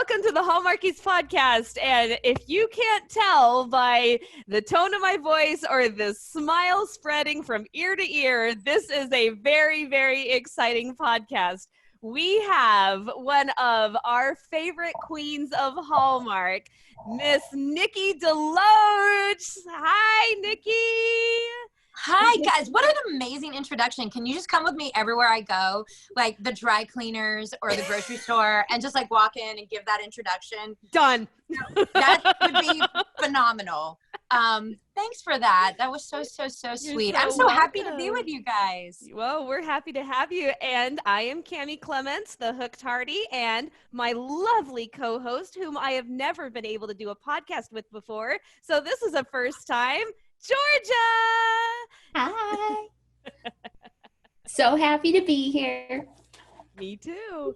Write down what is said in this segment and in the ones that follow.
welcome to the Hallmarkies podcast. And if you can't tell by the tone of my voice or the smile spreading from ear to ear, this is a very, very exciting podcast. We have one of our favorite queens of Hallmark, Miss Nikki Deloach. Hi, Nikki. Hi, guys. What an amazing introduction. Can you just come with me everywhere I go, like the dry cleaners or the grocery store, and just like walk in and give that introduction? Done. That would be phenomenal. Thanks for that. That was so sweet. I'm so happy to be with you guys. Well, we're happy to have you. And I am Cammie Clements, the Hooked Hardy, and my lovely co-host, whom I have never been able to do a podcast with before. So this is a first time. Georgia! Hi. So happy to be here. Me too.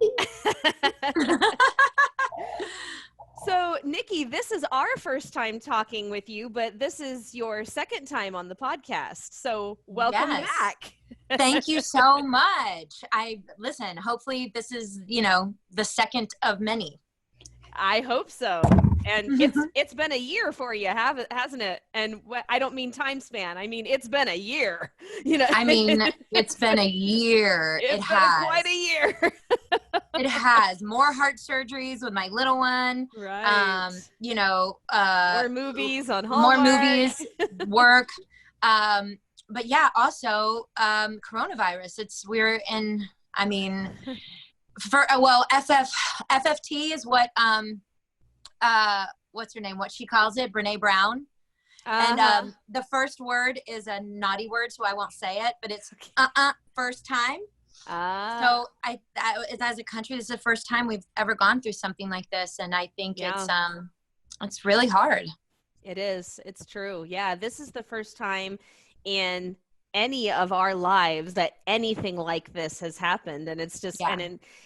So, Nikki, this is our first time talking with you, but this is your second time on the podcast. So, welcome back. Thank you so much. Listen, hopefully this is, the second of many. I hope so. And it's been a year for you, hasn't it? And I don't mean time span. I mean, it's been a year. I mean, it's been a year. It has. Quite a year. It has. More heart surgeries with my little one. Right. More movies on Hallmark. More movies, work. But yeah, also coronavirus. FFT is what what's her name? What she calls it, Brene Brown. And the first word is a naughty word, so I won't say it, but it's first time. So as a country, this is the first time we've ever gone through something like this, and I think it's really hard. It is. It's true. Yeah, this is the first time in any of our lives that anything like this has happened, and it's just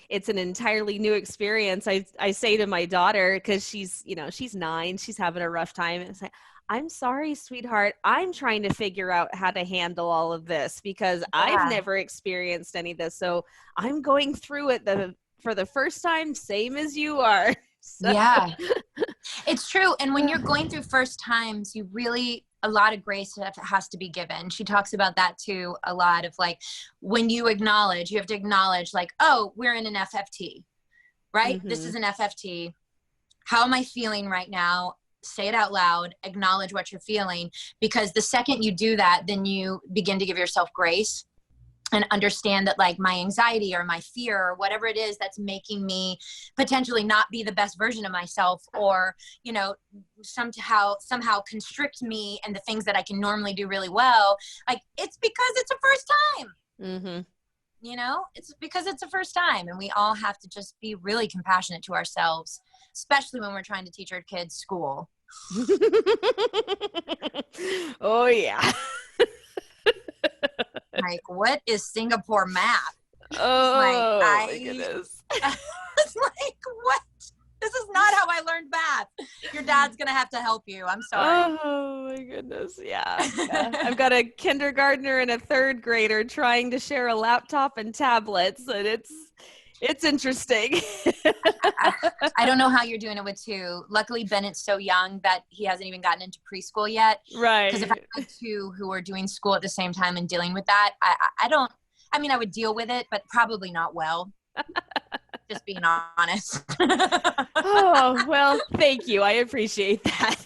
it's an entirely new experience. I say to my daughter, because she's 9, she's having a rough time, and I say, I'm sorry, sweetheart, I'm trying to figure out how to handle all of this because I've never experienced any of this, so I'm going through it for the first time, same as you are. So. Yeah, it's true. And when you're going through first times, a lot of grace has to be given. She talks about that too, a lot of like, when you have to acknowledge like, oh, we're in an FFT, right? Mm-hmm. This is an FFT. How am I feeling right now? Say it out loud, acknowledge what you're feeling, because the second you do that, then you begin to give yourself grace and understand that like my anxiety or my fear or whatever it is that's making me potentially not be the best version of myself, or, somehow constrict me and the things that I can normally do really well. Like, it's because it's a first time. Mm-hmm. It's because it's a first time, and we all have to just be really compassionate to ourselves, especially when we're trying to teach our kids school. Oh yeah. Like, what is Singapore math? Oh, my goodness. It's like, what? This is not how I learned math. Your dad's going to have to help you. I'm sorry. Oh, my goodness. Yeah. I've got a kindergartner and a third grader trying to share a laptop and tablets, and it's interesting. I don't know how you're doing it with 2. Luckily, Bennett's so young that he hasn't even gotten into preschool yet. Right. Because if I had 2 who are doing school at the same time and dealing with that, I would deal with it, but probably not well. Just being honest. Oh, well, thank you. I appreciate that.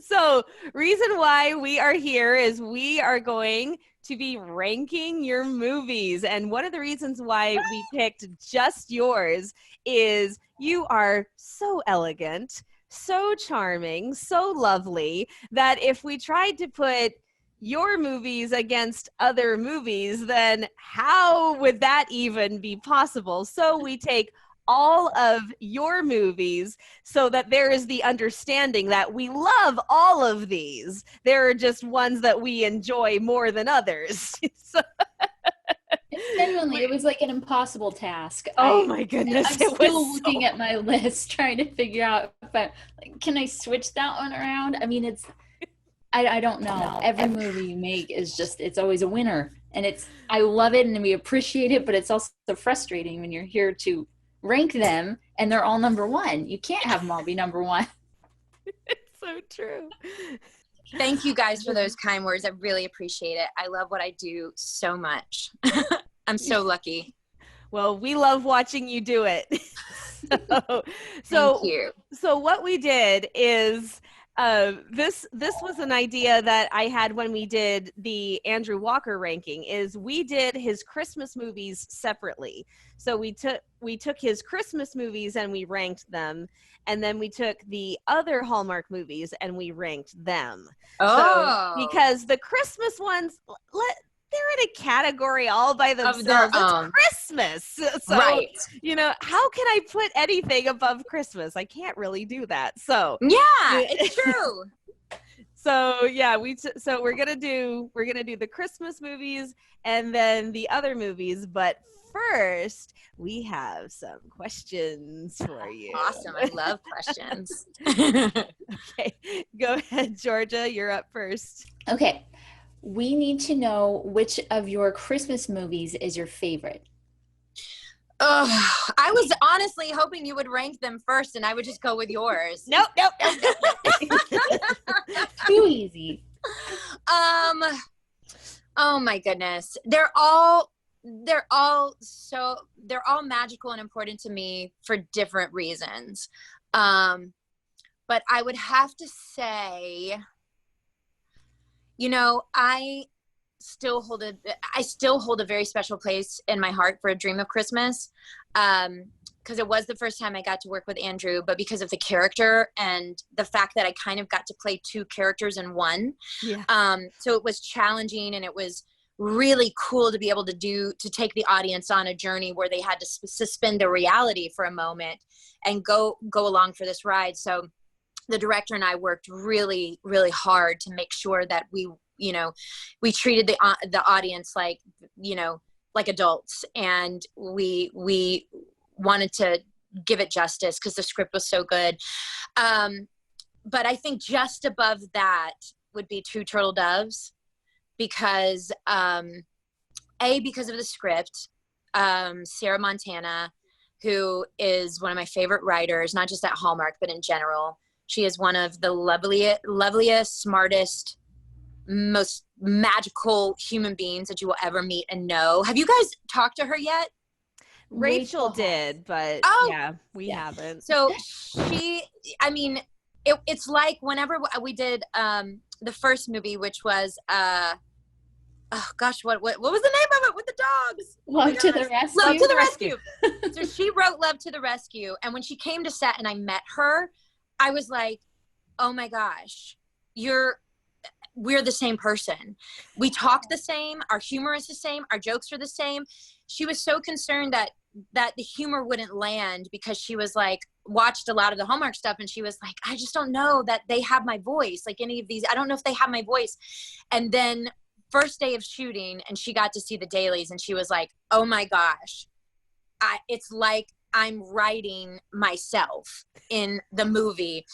So reason why we are here is we are going to be ranking your movies. And one of the reasons why we picked just yours is you are so elegant, so charming, so lovely, that if we tried to put your movies against other movies, then how would that even be possible? So we take all of your movies so that there is the understanding that we love all of these. There are just ones that we enjoy more than others. Genuinely, it was like an impossible task. Oh my goodness. I'm still looking at my list trying to figure out can I switch that one around? I mean, I don't know. Every movie you make is just, it's always a winner. And I love it and we appreciate it, but it's also frustrating when you're here to rank them and they're all number one. You can't have them all be number one. It's so true. Thank you guys for those kind words. I really appreciate it. I love what I do so much. I'm so lucky. Well, we love watching you do it. Thank you. So what we did is this was an idea that I had when we did the Andrew Walker ranking. Is we did his Christmas movies separately. So we took his Christmas movies and we ranked them, and then we took the other Hallmark movies and we ranked them. Oh, so, because the Christmas ones, they're in a category all by themselves. It's Christmas. So, right. You know, how can I put anything above Christmas? I can't really do that. So yeah, it's true. So yeah, so we're gonna do the Christmas movies and then the other movies, but first we have some questions for you. Awesome. I love questions. Okay, go ahead, Georgia. You're up first. Okay. We need to know which of your Christmas movies is your favorite. I was honestly hoping you would rank them first and I would just go with yours. Nope. Too easy. Oh my goodness. They're all magical and important to me for different reasons. But I would have to say, you know, I still hold a very special place in my heart for A Dream of Christmas, because it was the first time I got to work with Andrew, but because of the character and the fact that I kind of got to play two characters in one. Yeah. So it was challenging, and it was really cool to be able to take the audience on a journey where they had to suspend their reality for a moment and go along for this ride. So the director and I worked really, really hard to make sure that we treated the audience like adults, and we wanted to give it justice because the script was so good. But I think just above that would be Two Turtle Doves, because because of the script, Sarah Montana, who is one of my favorite writers, not just at Hallmark, but in general. She is one of the loveliest, smartest, most magical human beings that you will ever meet and know. Have you guys talked to her yet? Rachel did, but we haven't. So it's like whenever we did the first movie, which was what was the name of it with the dogs? Love to the Rescue. Love to the Rescue. So she wrote Love to the Rescue, and when she came to set and I met her, I was like, oh my gosh, we're the same person. We talk the same. Our humor is the same. Our jokes are the same. She was so concerned that the humor wouldn't land because she was like, watched a lot of the Hallmark stuff. And she was like, I just don't know that they have my voice. Like any of these, I don't know if they have my voice. And then first day of shooting, and she got to see the dailies, and she was like, oh my gosh, it's like I'm writing myself in the movie.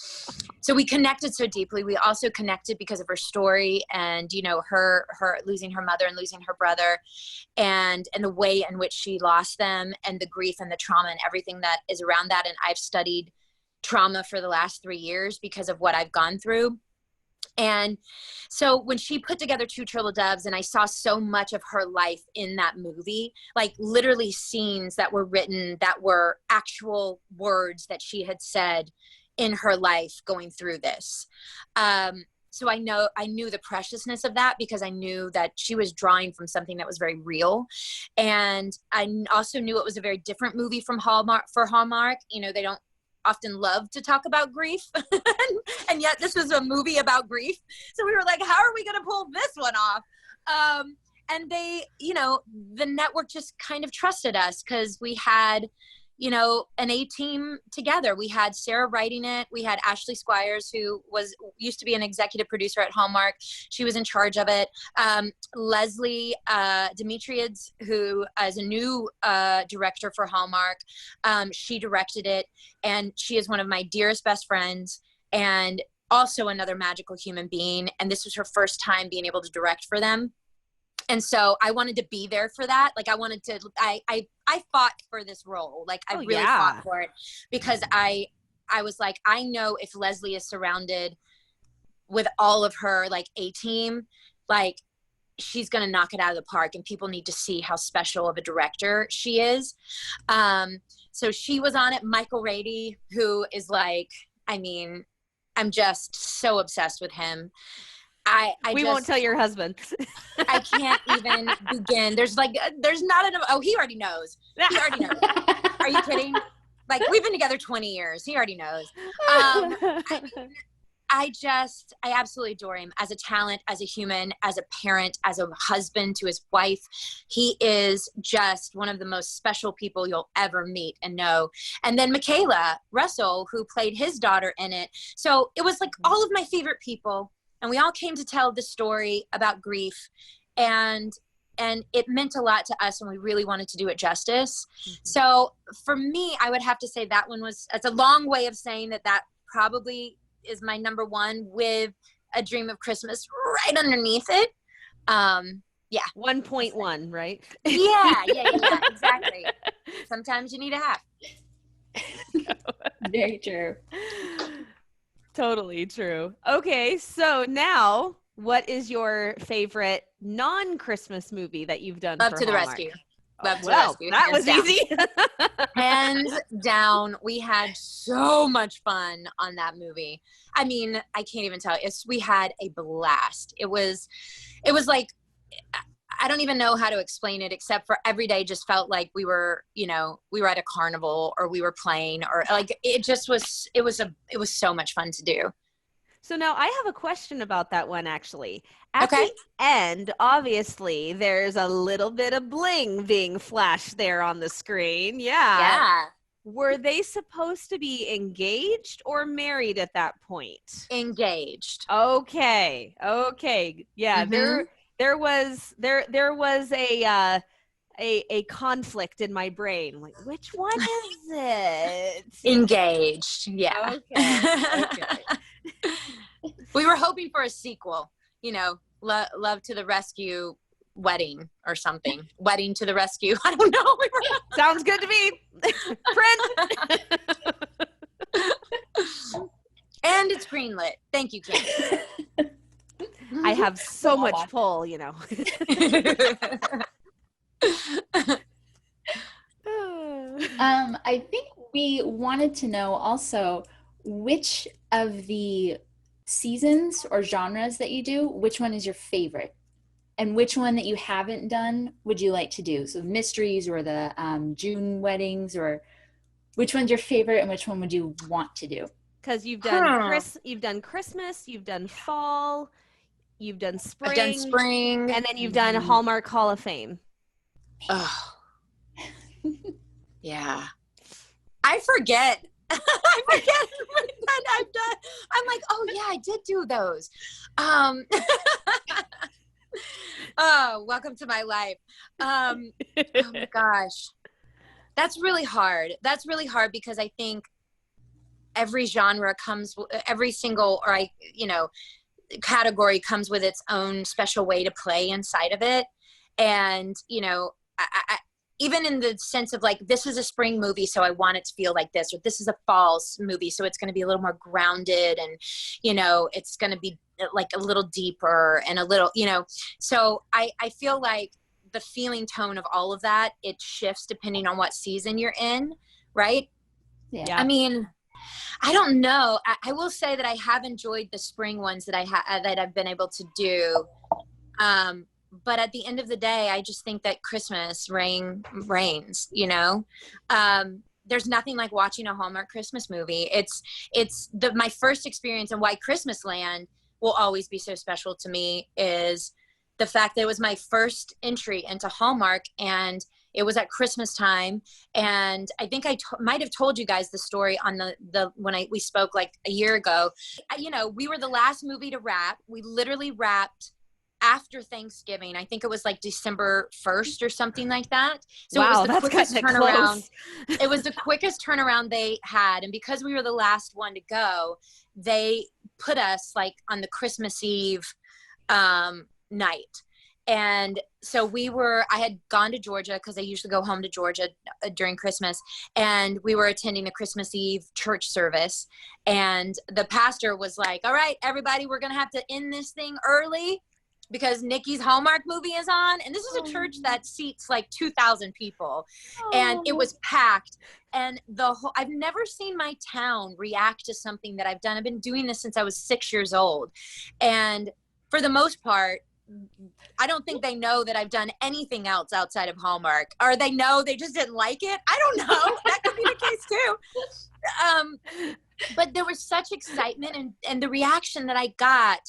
So we connected so deeply. We also connected because of her story and, her losing her mother and losing her brother, and the way in which she lost them, and the grief and the trauma and everything that is around that. And I've studied trauma for the last 3 years because of what I've gone through. And so when she put together Two Turtle Doves, and I saw so much of her life in that movie, like literally scenes that were written that were actual words that she had said in her life going through this. So I knew the preciousness of that because I knew that she was drawing from something that was very real. And I also knew it was a very different movie from Hallmark. They don't often love to talk about grief. And yet this was a movie about grief. So we were like, how are we going to pull this one off? And they, the network just kind of trusted us because we had, an A-team together. We had Sarah writing it. We had Ashley Squires, who used to be an executive producer at Hallmark. She was in charge of it. Leslie Demetriades, who is a new director for Hallmark. She directed it, and she is one of my dearest best friends and also another magical human being. And this was her first time being able to direct for them. And so I wanted to be there for that. Like I wanted to, I fought for this role. Like I really fought for it because I was like, I know if Leslie is surrounded with all of her like A-team, like she's going to knock it out of the park, and people need to see how special of a director she is. So she was on it. Michael Rady, who is like, I mean, I'm just so obsessed with him. We won't tell your husband. I can't even begin. There's not enough. Oh, he already knows. He already knows. Are you kidding? Like, we've been together 20 years. He already knows. I absolutely adore him as a talent, as a human, as a parent, as a husband to his wife. He is just one of the most special people you'll ever meet and know. And then Michaela Russell, who played his daughter in it. So it was like all of my favorite people. And we all came to tell the story about grief. And it meant a lot to us, and we really wanted to do it justice. Mm-hmm. So for me, I would have to say that one it's a long way of saying that probably is my number one, with A Dream of Christmas right underneath it. Yeah. 1.1, right? Yeah, exactly. Sometimes you need a half. Very true. Totally true. Okay, so now what is your favorite non-Christmas movie that you've done? Love to the Rescue. Love to the Rescue. That was easy. Hands down. We had so much fun on that movie. I mean, I can't even tell you. We had a blast. It was like, I don't even know how to explain it, except for every day just felt like we were at a carnival, or we were playing, or like, it was so much fun to do. So now I have a question about that one, actually. At the end, obviously, there's a little bit of bling being flashed there on the screen. Yeah. Were they supposed to be engaged or married at that point? Engaged. Okay. Yeah, Mm-hmm. there was a conflict in my brain. Like, which one is it? Engaged. Yeah. Okay. We were hoping for a sequel, Love to the Rescue Wedding or something. Wedding to the Rescue. I don't know. Sounds good to me. Print. And it's greenlit. Thank you, Campbell. I have so much pull, I think we wanted to know also which of the seasons or genres that you do, which one is your favorite, and which one that you haven't done would you like to do? So mysteries or the June weddings, or which one's your favorite and which one would you want to do? Because you've done you've done Christmas, you've done fall, you've done spring. I've done spring. And then you've done Hallmark Hall of Fame. Oh. Yeah. I forget what I've done. I'm like, oh yeah, I did do those. Oh, welcome to my life. Oh my gosh. That's really hard. That's really hard because I think every genre every single, category comes with its own special way to play inside of it. And, I even in the sense of like, this is a spring movie, so I want it to feel like this, or this is a fall movie, so it's going to be a little more grounded, and, it's going to be like a little deeper and a little, so I feel like the feeling tone of all of that, it shifts depending on what season you're in. Right. Yeah. I mean, I don't know. I will say that I have enjoyed the spring ones that that I've been able to do. But at the end of the day, I just think that Christmas reigns, there's nothing like watching a Hallmark Christmas movie. It's my first experience, and why Christmasland will always be so special to me is the fact that it was my first entry into Hallmark, and it was at Christmas time. And I think I might have told you guys the story on when we spoke like a year ago. We were the last movie to wrap. We literally wrapped after Thanksgiving. I think it was like December 1st or something like that. So wow, it was the quickest turnaround. Close. It was the quickest turnaround they had. And because we were the last one to go, they put us like on the Christmas Eve night. And so I had gone to Georgia because I usually go home to Georgia during Christmas. And we were attending a Christmas Eve church service. And the pastor was like, all right, everybody, we're going to have to end this thing early because Nikki's Hallmark movie is on. And this is a church that seats like 2,000 people. And it was packed. And I've never seen my town react to something that I've done. I've been doing this since I was 6 years old. And for the most part, I don't think they know that I've done anything else outside of Hallmark, or they know they just didn't like it. I don't know. That could be the case too. But there was such excitement and the reaction that I got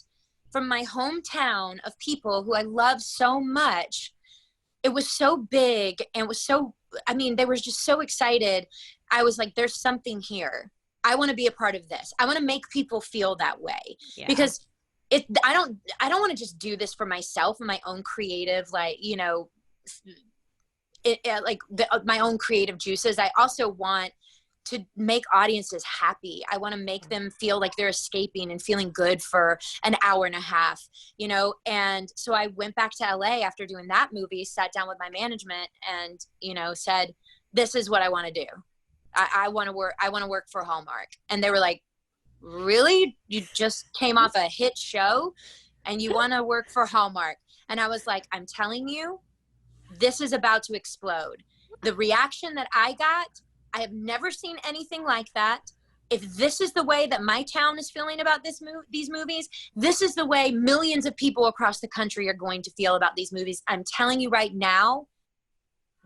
from my hometown of people who I love so much. It was so big and was so, they were just so excited. I was like, there's something here. I want to be a part of this. I want to make people feel that way because I don't want to just do this for myself and my own creative, my own creative juices. I also want to make audiences happy. I want to make them feel like they're escaping and feeling good for an hour and a half, And so I went back to LA after doing that movie, sat down with my management and, said, this is what I want to do. I want to work for Hallmark. And they were like, really? You just came off a hit show and you want to work for Hallmark? And I was like, I'm telling you, this is about to explode. The reaction that I got, I have never seen anything like that. If this is the way that my town is feeling about these movies, this is the way millions of people across the country are going to feel about these movies. I'm telling you right now,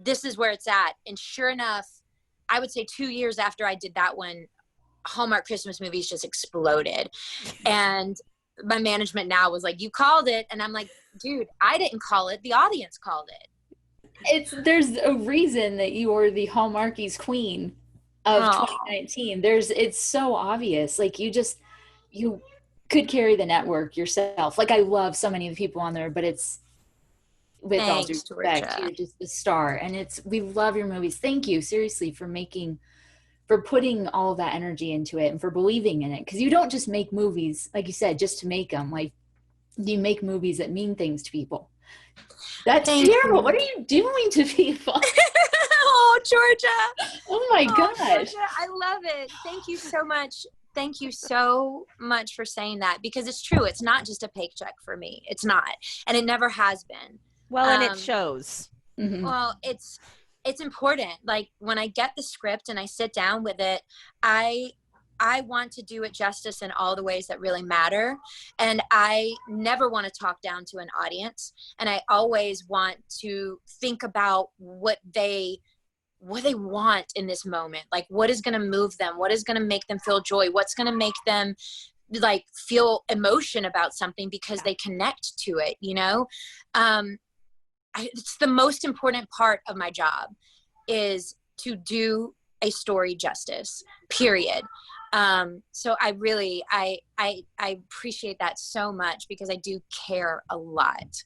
this is where it's at. And sure enough, I would say 2 years after I did that one, Hallmark Christmas movies just exploded. And my management now was like, you called it. And I'm like, dude, I didn't call it. The audience called it. There's a reason that you are the Hallmarkies queen of 2019. It's so obvious. Like you could carry the network yourself. Like I love so many of the people on there, but it's with all due respect, you're just the star. And we love your movies. Thank you seriously for putting all that energy into it and for believing in it. Because you don't just make movies, like you said, just to make them. Like you make movies that mean things to people. That's terrible. What are you doing to people? Oh, Georgia. Oh my gosh. Georgia, I love it. Thank you so much. Thank you so much for saying that because it's true. It's not just a paycheck for me. It's not. And it never has been. Well, and it shows. Mm-hmm. Well, it's important. Like when I get the script and I sit down with it, I want to do it justice in all the ways that really matter. And I never want to talk down to an audience. And I always want to think about what they want in this moment. Like what is going to move them? What is going to make them feel joy? What's going to make them like feel emotion about something because they connect to it, it's the most important part of my job is to do a story justice, period. So I really, I appreciate that so much because I do care a lot.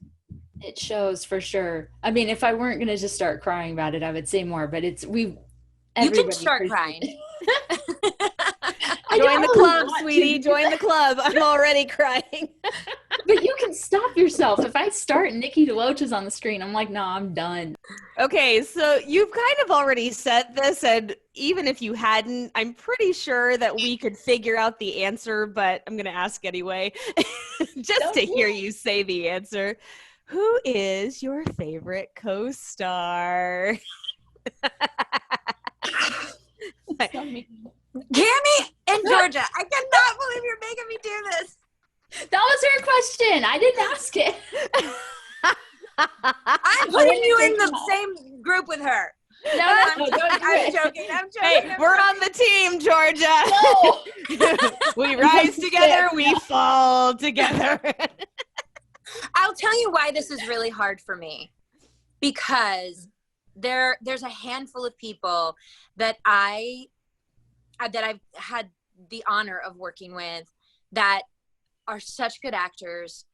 It shows for sure. I mean, if I weren't going to just start crying about it, I would say more, but you can start crying. Join the club, sweetie. Join the club. I'm already crying. But you can stop yourself. If I start Nikki Deloach is on the screen, I'm like, no, I'm done. Okay, so you've kind of already said this, and even if you hadn't, I'm pretty sure that we could figure out the answer, but I'm going to ask anyway, just to hear you say the answer. Who is your favorite co-star? Cammy and Georgia, I cannot believe you're making me do this. That was her question. I didn't ask it. I'm putting you in the same group with her. No, I'm joking. Hey, we're on the team, Georgia. No. We rise together, we fall together. I'll tell you why this is really hard for me. Because there's a handful of people that I've had the honor of working with that are such good actors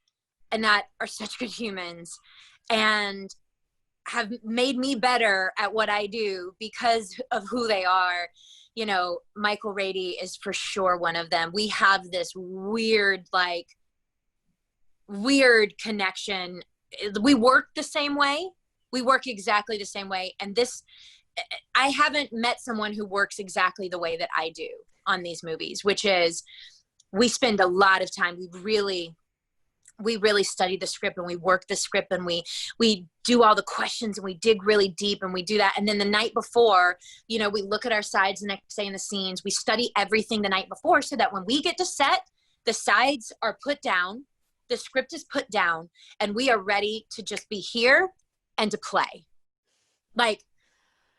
and that are such good humans and have made me better at what I do because of who they are. Michael Rady is for sure one of them. We have this weird connection we work the same way. We work exactly the same way. And I haven't met someone who works exactly the way that I do on these movies, which is we spend a lot of time. We really study the script, and we work the script, and we do all the questions, and we dig really deep, and we do that. And then the night before, we look at our sides the next day in the scenes. We study everything the night before so that when we get to set, the sides are put down, the script is put down, and we are ready to just be here and to play. Like,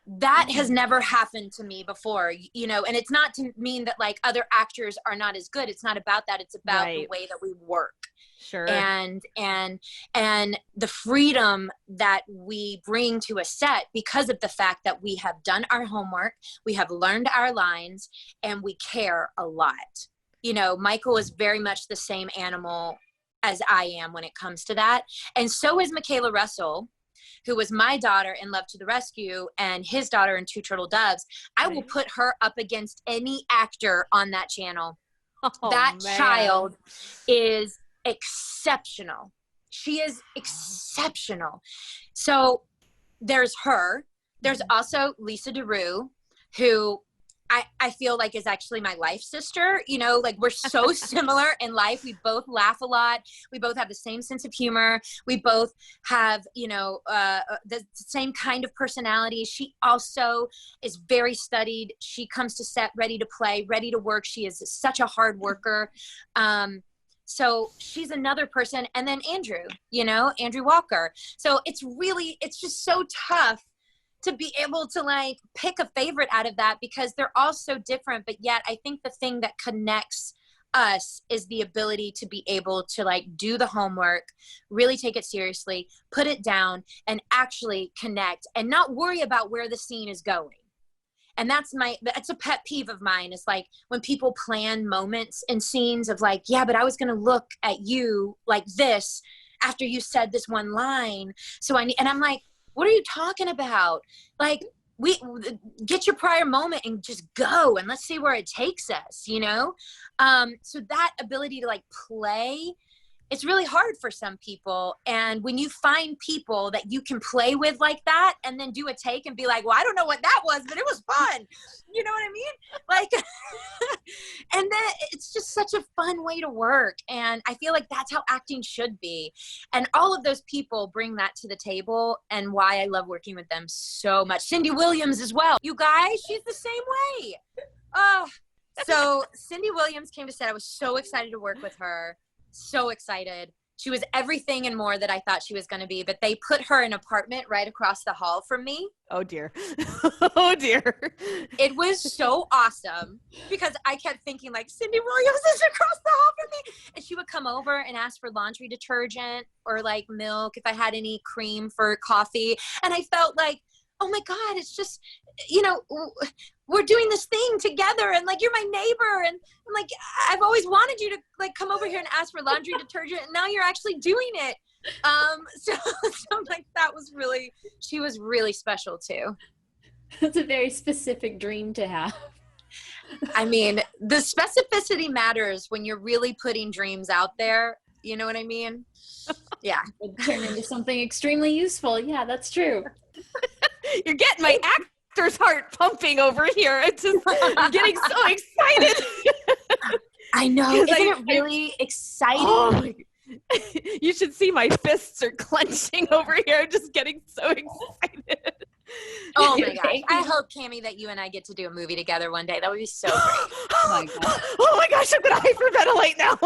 that has never happened to me before, and it's not to mean that like other actors are not as good. It's not about that. It's about the way that we work. Sure. And the freedom that we bring to a set because of the fact that we have done our homework, we have learned our lines, and we care a lot. Michael is very much the same animal as I am when it comes to that. And so is Michaela Russell, who was my daughter in Love to the Rescue and his daughter in Two Turtle Doves. I will put her up against any actor on that channel. That child is exceptional. She is exceptional. So there's her. There's also Lisa Daru, who I feel like is actually my life sister. Like we're so similar in life. We both laugh a lot. We both have the same sense of humor. We both have, the same kind of personality. She also is very studied. She comes to set ready to play, ready to work. She is such a hard worker. So she's another person. And then Andrew Walker. So it's just so tough to be able to like pick a favorite out of that because they're all so different. But yet I think the thing that connects us is the ability to be able to like do the homework, really take it seriously, put it down, and actually connect and not worry about where the scene is going. And that's a pet peeve of mine. Is like when people plan moments and scenes of like, yeah, but I was going to look at you like this after you said this one line. And I'm like, what are you talking about? Like, we get your prior moment and just go and let's see where it takes us, So that ability to like play, it's really hard for some people. And when you find people that you can play with like that and then do a take and be like, well, I don't know what that was, but it was fun. You know what I mean? Like, and then it's just such a fun way to work. And I feel like that's how acting should be. And all of those people bring that to the table and why I love working with them so much. Cindy Williams as well. You guys, she's the same way. Oh, so Cindy Williams came to set. I was so excited to work with her. So excited. She was everything and more that I thought she was going to be, but they put her in an apartment right across the hall from me. Oh dear. Oh dear. It was so awesome because I kept thinking like Cindy Williams is across the hall from me. And she would come over and ask for laundry detergent or like milk if I had any cream for coffee. And I felt like, oh my God, it's just, we're doing this thing together and like, you're my neighbor. And I'm like, I've always wanted you to like come over here and ask for laundry detergent. And now you're actually doing it. So I'm like, she was really special too. That's a very specific dream to have. I mean, the specificity matters when you're really putting dreams out there. You know what I mean? Yeah. It turned into something extremely useful. Yeah, that's true. You're getting my actor's heart pumping over here. I'm getting so excited. I know. Isn't it really exciting? Oh, you should see my fists are clenching over here. I'm just getting so excited. Oh my gosh. I hope, Cammie, that you and I get to do a movie together one day. That would be so great. Oh my gosh. Oh my gosh, I'm going to hyperventilate now.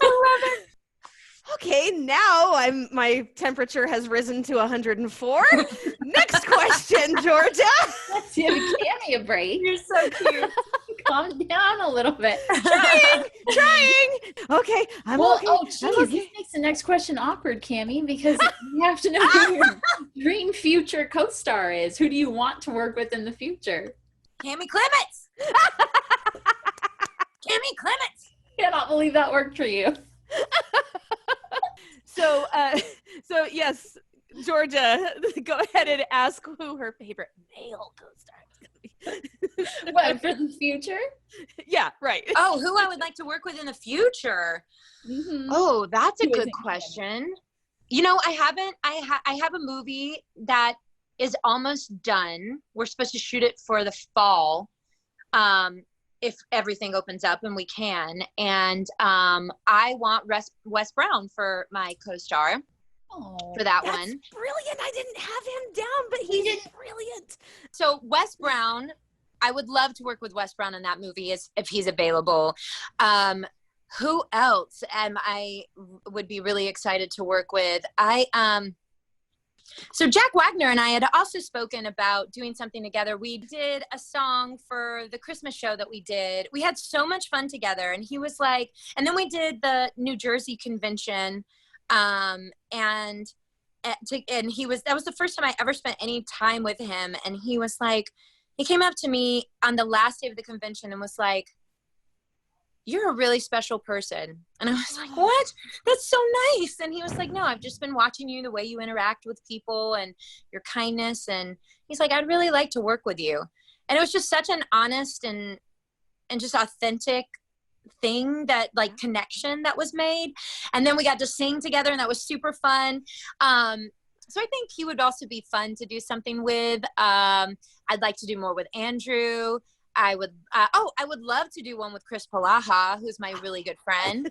I love it. Okay, now my temperature has risen to 104. Next question, Georgia. Let's give Cammie a break. You're so cute. Calm down a little bit. Trying. Okay, I'm okay. Oh, geez, this makes the next question awkward, Cammie, because you have to know who your dream future co-star is. Who do you want to work with in the future? Cammie Clements. Cammie Clements. Cannot believe that worked for you. So yes, Georgia, go ahead and ask who her favorite male co-star is going to be. What, for the future? Yeah, right. Oh, who I would like to work with in the future? Mm-hmm. Oh, that's a Who good isn't question. You know, I have a movie that is almost done. We're supposed to shoot it for the fall. If everything opens up and we can. And I want Wes Brown for my co-star for that That's one. brilliant. I didn't have him down, but he's brilliant. So Wes Brown, I would love to work with Wes Brown in that movie if he's available. Who else I would be really excited to work with? So Jack Wagner and I had also spoken about doing something together. We did a song for the Christmas show that we did. We had so much fun together, and he was like, and then we did the New Jersey convention, and he was, that was the first time I ever spent any time with him. And he was like, he came up to me on the last day of the convention and was like, "You're a really special person." And I was like, "What? That's so nice." And he was like, "No, I've just been watching you, the way you interact with people and your kindness." And he's like, "I'd really like to work with you." And it was just such an honest and just authentic thing, that like connection that was made. And then we got to sing together, and that was super fun. So I think he would also be fun to do something with. I'd like to do more with Andrew. I would love to do one with Chris Palaha, who's my really good friend.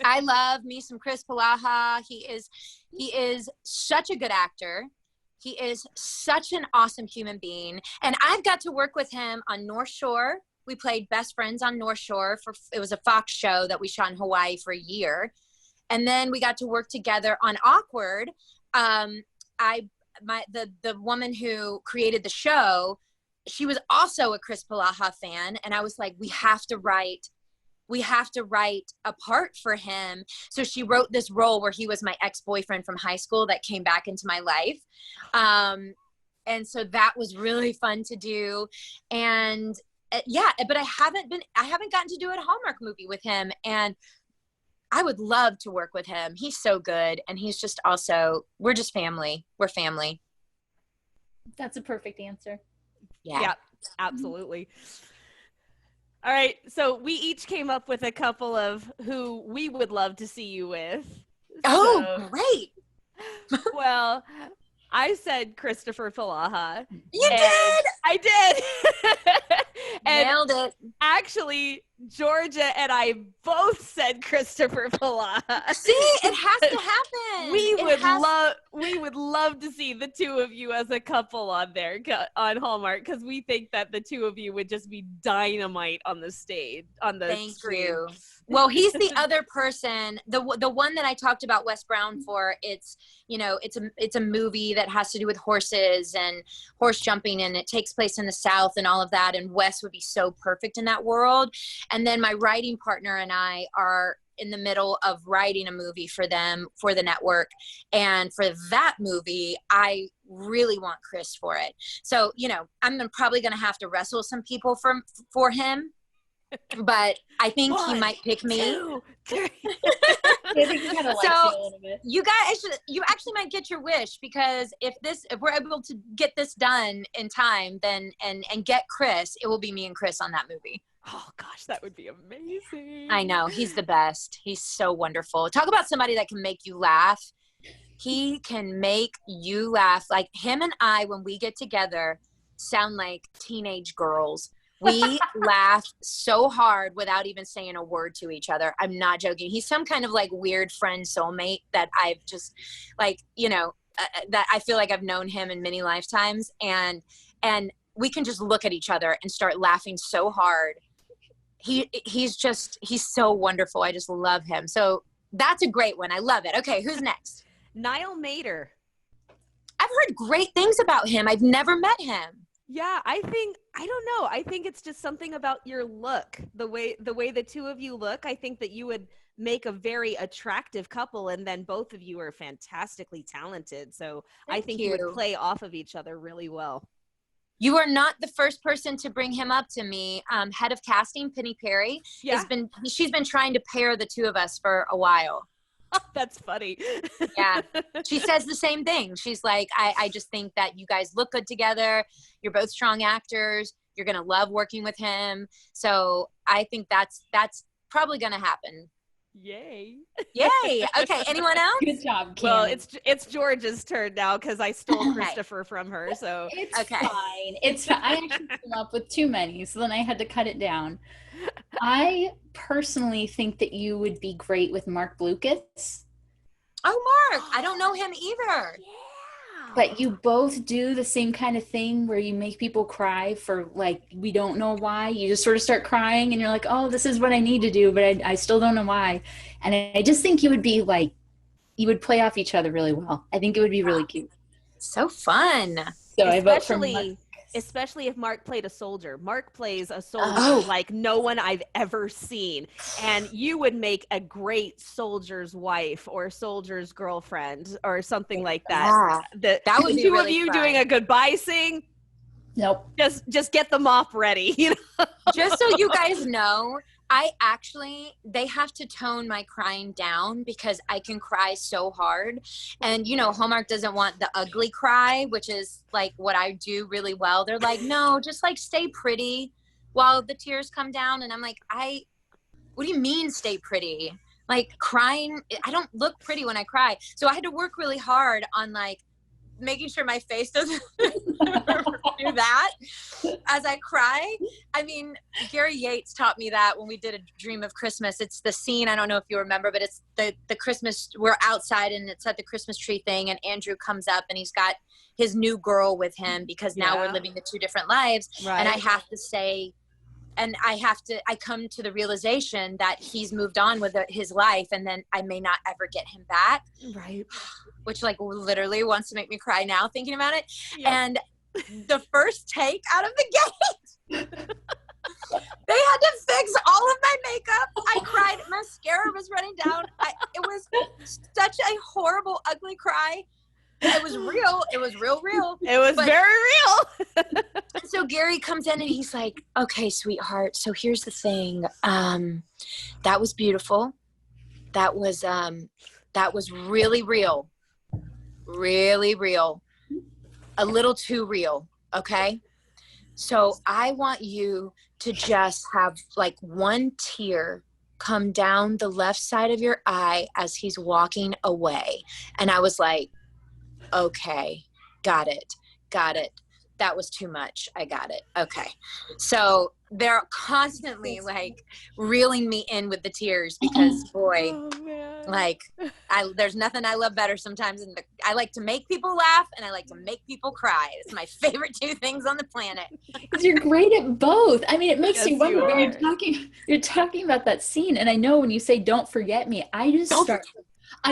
I love me some Chris Palaha. He is such a good actor. He is such an awesome human being. And I've got to work with him on North Shore. We played best friends on North Shore it was a Fox show that we shot in Hawaii for a year. And then we got to work together on Awkward. The woman who created the show, she was also a Chris Palaha fan. And I was like, we have to write a part for him. So she wrote this role where he was my ex-boyfriend from high school that came back into my life. And so that was really fun to do. And but I haven't gotten to do a Hallmark movie with him. And I would love to work with him. He's so good. And he's just also, we're just family. We're family. That's a perfect answer. Yeah, absolutely. All right, so we each came up with a couple of who we would love to see you with. Oh, great. Well, I said Christopher Palaha. You did? I did. And nailed it. Actually, Georgia and I both said Christopher Palaha. See, it has to happen. We would love to see the two of you as a couple on there on Hallmark, because we think that the two of you would just be dynamite on the stage Thank screen. you. Well, he's the other person. The one that I talked about Wes Brown for. It's a movie that has to do with horses and horse jumping, and it takes place in the South and all of that. And Wes would be so perfect in that world. And then my writing partner and I are in the middle of writing a movie for them, for the network. And for that movie, I really want Chris for it. So, I'm probably going to have to wrestle some people for him. But I think he might pick me. 2, 3. So you actually might get your wish, because if we're able to get this done in time, then and get Chris, it will be me and Chris on that movie. Oh gosh, that would be amazing. I know, he's the best. He's so wonderful. Talk about somebody that can make you laugh. He can make you laugh. Like him and I, when we get together, sound like teenage girls. We laugh so hard without even saying a word to each other. I'm not joking. He's some kind of like weird friend soulmate that I've just that I feel like I've known him in many lifetimes. And we can just look at each other and start laughing so hard. He's so wonderful. I just love him. So that's a great one. I love it. Okay, who's next? Niall Mader. I've heard great things about him. I've never met him. Yeah, I don't know. I think it's just something about your look, the way the two of you look. I think that you would make a very attractive couple, and then both of you are fantastically talented. So I think you would play off of each other really well. You are not the first person to bring him up to me. Head of casting, Penny Perry, she's been trying to pair the two of us for a while. That's funny. Yeah. She says the same thing. She's like, I just think that you guys look good together. You're both strong actors. You're going to love working with him. So I think that's probably going to happen. Yay. Yay. Okay. Anyone else? Good job, Cam. Well, it's George's turn now because I stole Christopher from her. So it's fine. It's fine. I actually came up with too many, so then I had to cut it down. I personally think that you would be great with Mark Blucas. Oh, Mark. I don't know him either. But you both do the same kind of thing where you make people cry for, like, we don't know why. You just sort of start crying and you're like, oh, this is what I need to do, but I still don't know why. And I just think you would be like, you would play off each other really well. I think it would be really cute. So fun. So I vote for Mark. Especially if Mark played a soldier. Mark plays a soldier like no one I've ever seen. And you would make a great soldier's wife or soldier's girlfriend or something like that. Yeah. That would be two really of you fun. doing a goodbye sing. Nope. Just get the mop ready. You know? Just so you guys know, they have to tone my crying down because I can cry so hard. And, you know, Hallmark doesn't want the ugly cry, which is like what I do really well. They're like, no, just like stay pretty while the tears come down. And I'm like, what do you mean stay pretty? Like crying, I don't look pretty when I cry. So I had to work really hard on like making sure my face doesn't do that as I cry. I mean, Gary Yates taught me that when we did A Dream of Christmas. It's the scene, I don't know if you remember, but it's the Christmas, we're outside and it's at the Christmas tree thing, and Andrew comes up and he's got his new girl with him because now we're living the two different lives. Right. And I have to say, and I come to the realization that he's moved on with his life, and then I may not ever get him back. Right. Which like literally wants to make me cry now thinking about it. Yep. And the first take out of the gate, they had to fix all of my makeup. I cried. Mascara was running down. It was such a horrible, ugly cry. It was real. It was real. It was very real. So Gary comes in and he's like, okay, sweetheart. So here's the thing. That was beautiful. That was really real. Really real. A little too real. Okay. So I want you to just have like one tear come down the left side of your eye as he's walking away. And I was like, okay, got it. That was too much. I got it. Okay. So they're constantly like reeling me in with the tears because boy, like there's nothing I love better sometimes. I like to make people laugh and I like to make people cry. It's my favorite two things on the planet. Because you're great at both. I mean, it makes you wonder when you're talking about that scene. And I know when you say, don't forget me, I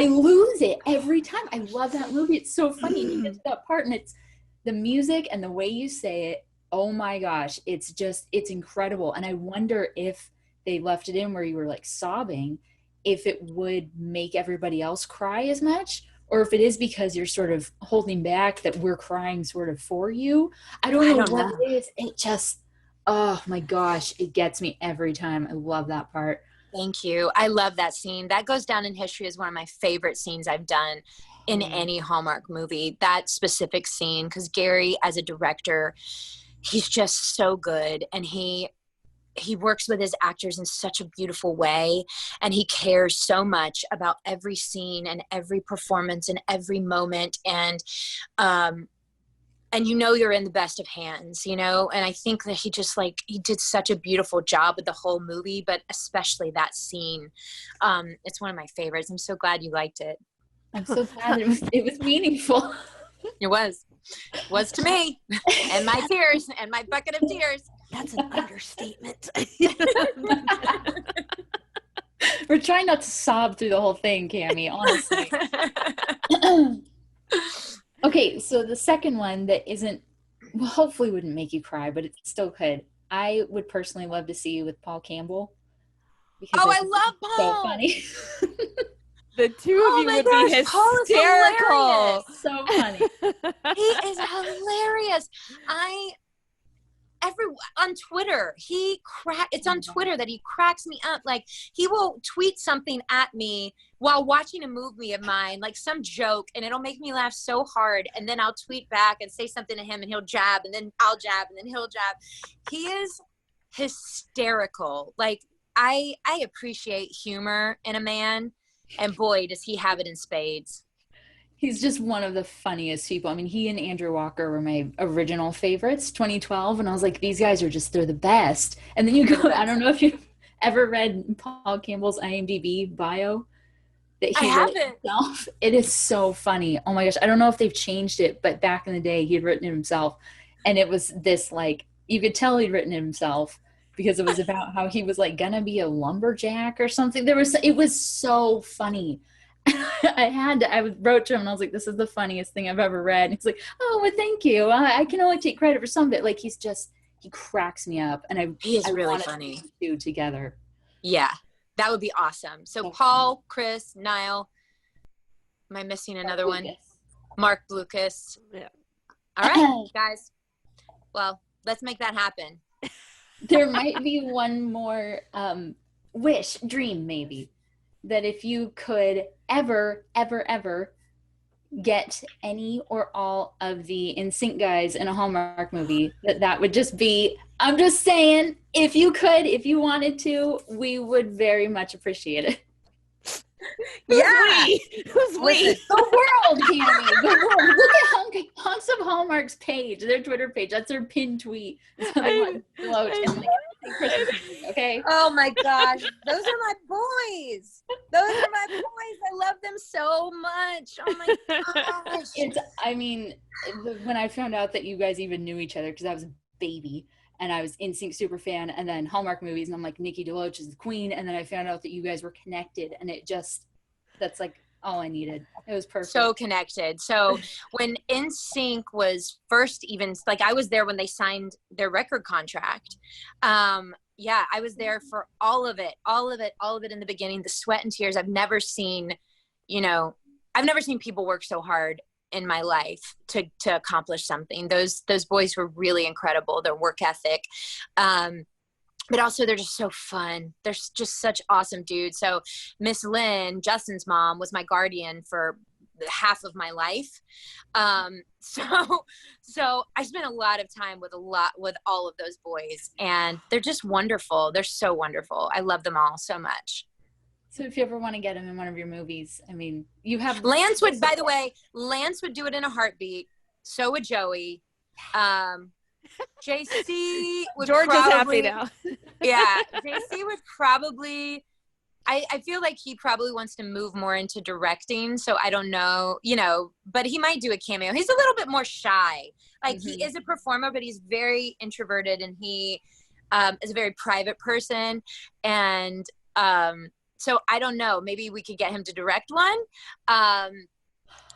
lose it every time. I love that movie. It's so funny. You get to that part and it's the music and the way you say it. Oh my gosh. It's incredible. And I wonder if they left it in where you were like sobbing, if it would make everybody else cry as much, or if it is because you're sort of holding back that we're crying sort of for you. I don't know what it is. It just, oh my gosh, it gets me every time. I love that part. Thank you. I love that scene. That goes down in history as one of my favorite scenes I've done in any Hallmark movie. That specific scene, because Gary, as a director, he's just so good, and he works with his actors in such a beautiful way, and he cares so much about every scene and every performance and every moment, and you know you're in the best of hands, you know? And I think that he did such a beautiful job with the whole movie, but especially that scene. It's one of my favorites. I'm so glad you liked it. I'm so glad it was meaningful. It was to me, and my tears, and my bucket of tears. That's an understatement. We're trying not to sob through the whole thing, Cammie, honestly. Okay, so the second one that hopefully wouldn't make you cry, but it still could. I would personally love to see you with Paul Campbell. Because I love Paul. So funny. The two of you would be hysterical. So funny. He is hilarious. on Twitter, it's on Twitter that he cracks me up. Like, he will tweet something at me while watching a movie of mine, like some joke, and it'll make me laugh so hard. And then I'll tweet back and say something to him, and he'll jab, and then I'll jab, and then he'll jab. He is hysterical. Like, I appreciate humor in a man, and boy, does he have it in spades. He's just one of the funniest people. I mean, he and Andrew Walker were my original favorites, 2012. And I was like, these guys they're the best. And then you go, I don't know if you've ever read Paul Campbell's IMDb bio that he wrote himself. It is so funny. Oh my gosh. I don't know if they've changed it, but back in the day, he had written it himself. And it was this, like, you could tell he'd written it himself because it was about how he was like gonna be a lumberjack or something. It was so funny. I wrote to him and I was like, this is the funniest thing I've ever read. And he's like, oh, well, thank you. I can only take credit for some of it. Like, he cracks me up. And he is really funny. Two together. Yeah, that would be awesome. So Paul, Chris, Niall. Am I missing another one? Mark Blucas. Yeah. All right, guys. Well, let's make that happen. There might be one more dream maybe. That if you could ever get any or all of the NSYNC guys in a Hallmark movie, that would just be, I'm just saying, if you wanted to, we would very much appreciate it. Yeah. Who's we? The world, Tammy. The world. Look at Hunks of Hallmark's page, their Twitter page. That's their pinned tweet. Okay. Oh my gosh. Those are my boys. I love them so much. Oh my gosh. When I found out that you guys even knew each other, because I was a baby and I was NSYNC super fan, and then Hallmark movies, and I'm like, Nikki Deloach is the queen, and then I found out that you guys were connected, and that's like all I needed. It was perfect. So connected. So when NSYNC was first, even like, I was there when they signed their record contract. Yeah, I was there for all of it in the beginning, the sweat and tears. I've never seen people work so hard in my life to accomplish something. Those boys were really incredible, their work ethic. But also they're just so fun. They're just such awesome dudes. So Miss Lynn, Justin's mom, was my guardian for half of my life. So I spent a lot of time with all of those boys, and they're just wonderful. They're so wonderful. I love them all so much. So if you ever want to get him in one of your movies, I mean, you have Lance would do it in a heartbeat. So would Joey. JC would George is happy now. Yeah, JC would probably, I feel like he probably wants to move more into directing, so I don't know, but he might do a cameo. He's a little bit more shy. Like, he is a performer, but he's very introverted, and he is a very private person, and so I don't know, maybe we could get him to direct one.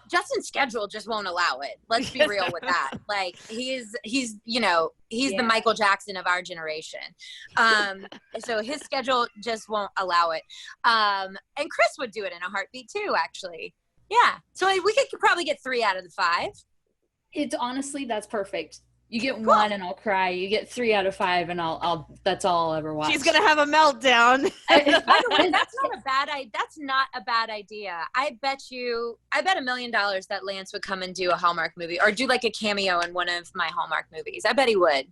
Justin's schedule just won't allow it. Let's be real with that. Like, he's the Michael Jackson of our generation. So his schedule just won't allow it. And Chris would do it in a heartbeat too, actually. Yeah. So we could probably get 3 out of the 5. It's honestly, that's perfect. You get 1 and I'll cry. You get 3 out of 5 and that's all I'll ever watch. She's going to have a meltdown. By the way, that's not a bad idea. I bet $1 million that Lance would come and do a Hallmark movie, or do like a cameo in one of my Hallmark movies. I bet he would.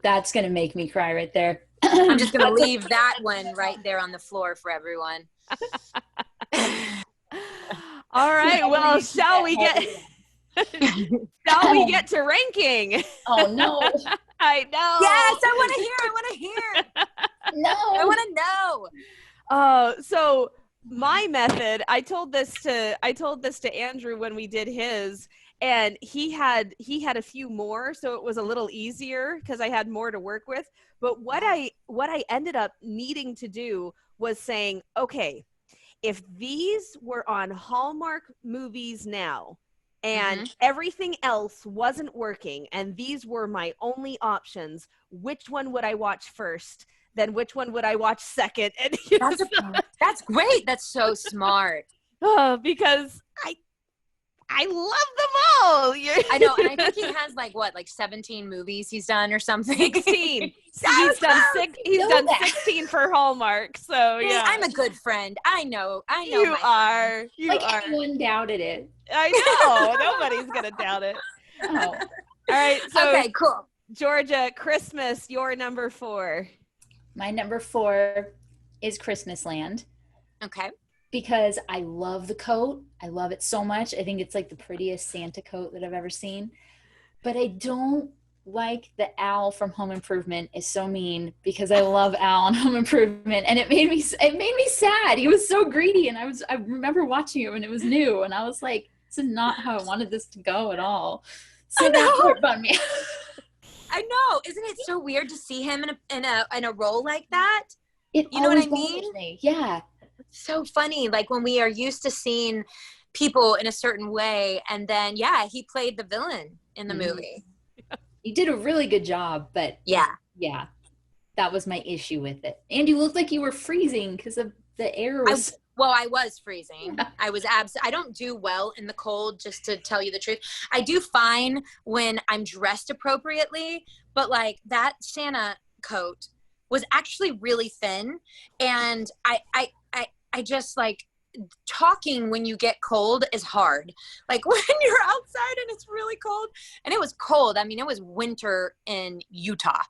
That's going to make me cry right there. I'm just going to leave that one right there on the floor for everyone. All right. Well, shall we get to ranking? Oh no. I know. Yes, I want to hear. No. I want to know. So my method, I told this to Andrew when we did his, and he had a few more, so it was a little easier because I had more to work with. But what I ended up needing to do was saying, okay, if these were on Hallmark movies now, and everything else wasn't working, and these were my only options, which one would I watch first? Then which one would I watch second? And that's great. That's so smart. Because I love them all. I know, and I think he has like 17 movies he's done or something. 16. So he's done close. He's done 16 for Hallmark. So Hey, yeah, I'm a good friend. I know. you my are. friend. You like are. anyone doubted it. I know. Nobody's gonna doubt it. Oh, All right. So Okay, cool. Georgia, Christmas, your number 4. my number 4 is Christmas Land. Okay. Because I love the coat. I love it so much. I think it's like the prettiest Santa coat that I've ever seen. But I don't like the Al from Home Improvement is so mean because I love Al on Home Improvement, and it made me sad. He was so greedy, and I remember watching it when it was new, and I was like, this is not how I wanted this to go at all. So that part bummed me. I know. Isn't it so weird to see him in a role like that? You know what I mean? Me. Yeah. So funny, like when we are used to seeing people in a certain way, and then he played the villain in the movie. He did a really good job, but yeah, that was my issue with it. And you looked like you were freezing because of the air was. I was freezing. I was I don't do well in the cold, just to tell you the truth. I do fine when I'm dressed appropriately, but like that Santa coat was actually really thin, and I just like talking when you get cold is hard. Like when you're outside and it's really cold, and it was cold. I mean, it was winter in Utah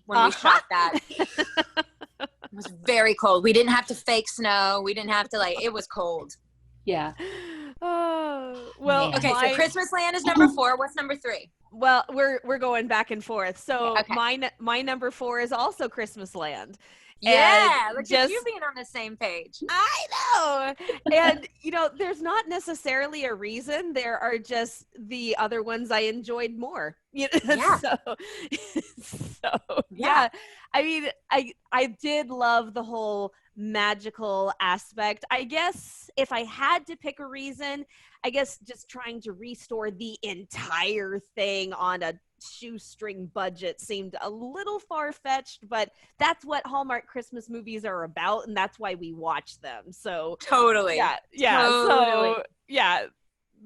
when we shot that. It was very cold. We didn't have to fake snow. We didn't have to it was cold. Yeah. Oh, well, Man. Okay, so Christmas Land is number 4. What's number 3? Well, we're going back and forth. So Okay. my number 4 is also Christmas Land. Yeah, look at you being on the same page. I know. And, there's not necessarily a reason. There are just the other ones I enjoyed more. Yeah. So yeah. I mean, I did love the whole magical aspect. I guess if I had to pick a reason, I guess just trying to restore the entire thing on a shoestring budget seemed a little far-fetched, but that's what Hallmark Christmas movies are about, and that's why we watch them. So totally. Yeah. Totally. So yeah.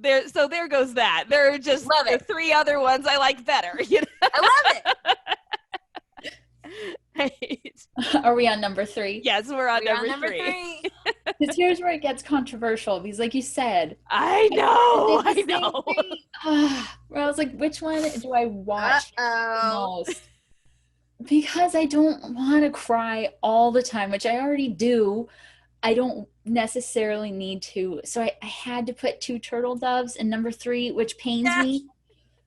There goes that. There are just the 3 other ones I like better. I love it. Right. Are we on number 3? Yes, we're on number 3. Because here's where it gets controversial, because like you said, I know. Where I was like, which one do I watch the most? Because I don't want to cry all the time, which I already do. I don't necessarily need to. So I had to put 2 turtle doves in number 3, which pains me.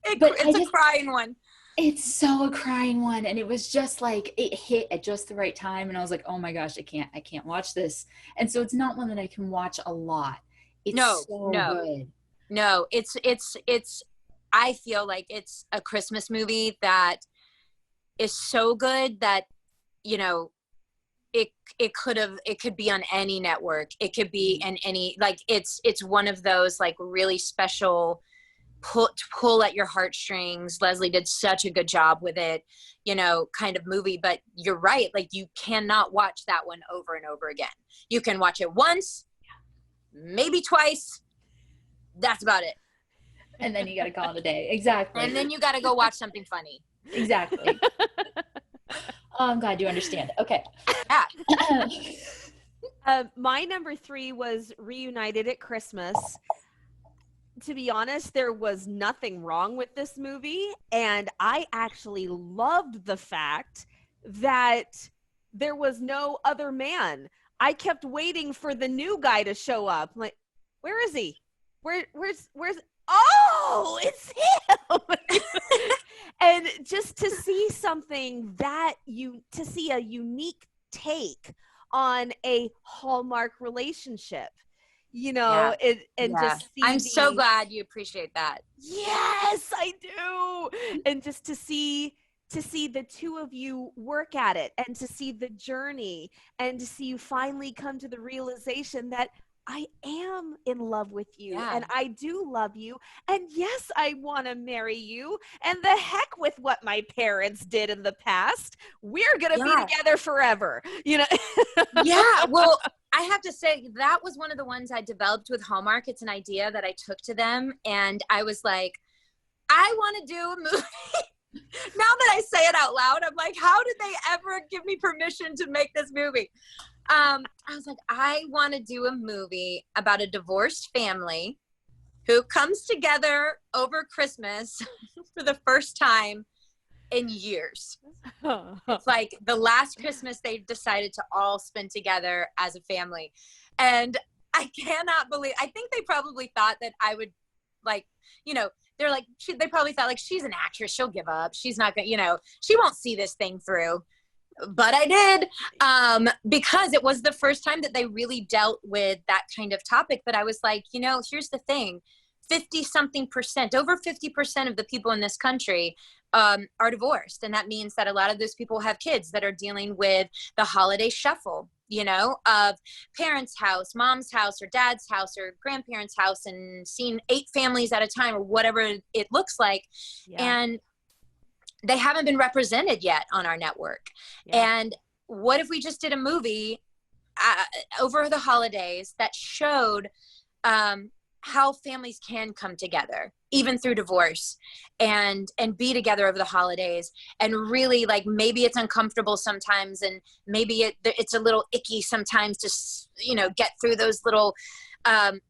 It's a crying one. It's so a crying one. And it was just like, it hit at just the right time. And I was like, oh my gosh, I can't watch this. And so it's not one that I can watch a lot. It's so good. No, it's I feel like it's a Christmas movie that is so good that, it could be on any network. It could be in any, it's one of those really special pull at your heartstrings. Leslie did such a good job with it, kind of movie. But you're right, you cannot watch that one over and over again. You can watch it once, maybe twice. That's about it. And then you got to call it a day. Exactly. And then you got to go watch something funny. Exactly. Oh, I'm glad you understand. Okay. My number 3 was Reunited at Christmas. To be honest, there was nothing wrong with this movie, and I actually loved the fact that there was no other man. I kept waiting for the new guy to show up. I'm like, where is he? Where's oh, it's him. And just to see something to see a unique take on a Hallmark relationship, just see I'm so glad you appreciate that. Yes, I do. And just to see the 2 of you work at it, and to see the journey, and to see you finally come to the realization that I am in love with you, and I do love you, and yes, I want to marry you, and the heck with what my parents did in the past. We're going to be together forever, Yeah, well, I have to say that was one of the ones I developed with Hallmark. It's an idea that I took to them, and I was like, I want to do a movie. Now that I say it out loud, I'm like, how did they ever give me permission to make this movie? I was like, I want to do a movie about a divorced family who comes together over Christmas for the first time in years. It's like the last Christmas they decided to all spend together as a family. And I cannot believe, I think they probably thought that I would, like, you know, they're like, they probably thought, like, she's an actress, she'll give up. She's not gonna, you know, she won't see this thing through. But I did, because it was the first time that they really dealt with that kind of topic. But I was like, you know, here's the thing, 50-something%, over 50% of the people in this country are divorced. And that means that a lot of those people have kids that are dealing with the holiday shuffle, you know, of parents' house, mom's house, or dad's house, or grandparents' house, and seeing 8 families at a time, or whatever it looks like. Yeah. And they haven't been represented yet on our network. Yeah. And what if we just did a movie over the holidays that showed how families can come together, even through divorce, and be together over the holidays, and really, like, maybe it's uncomfortable sometimes, and maybe it's a little icky sometimes to, you know, get through those little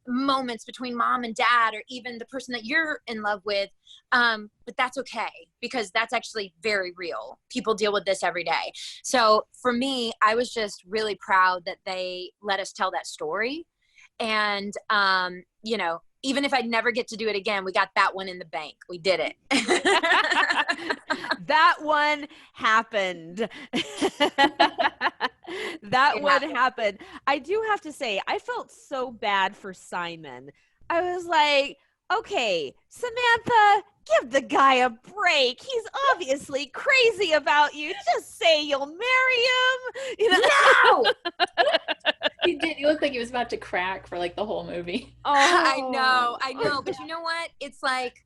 moments between mom and dad, or even the person that you're in love with. But that's okay, because that's actually very real. People deal with this every day. So for me, I was just really proud that they let us tell that story. And, you know, even if I never get to do it again, we got that one in the bank. We did it. That one happened. That one happened. I do have to say, I felt so bad for Simon. I was like, okay, Samantha, give the guy a break. He's obviously crazy about you. Just say you'll marry him. You know? No! He did. He looked like he was about to crack for like the whole movie. Oh, I know. But you know what? It's like,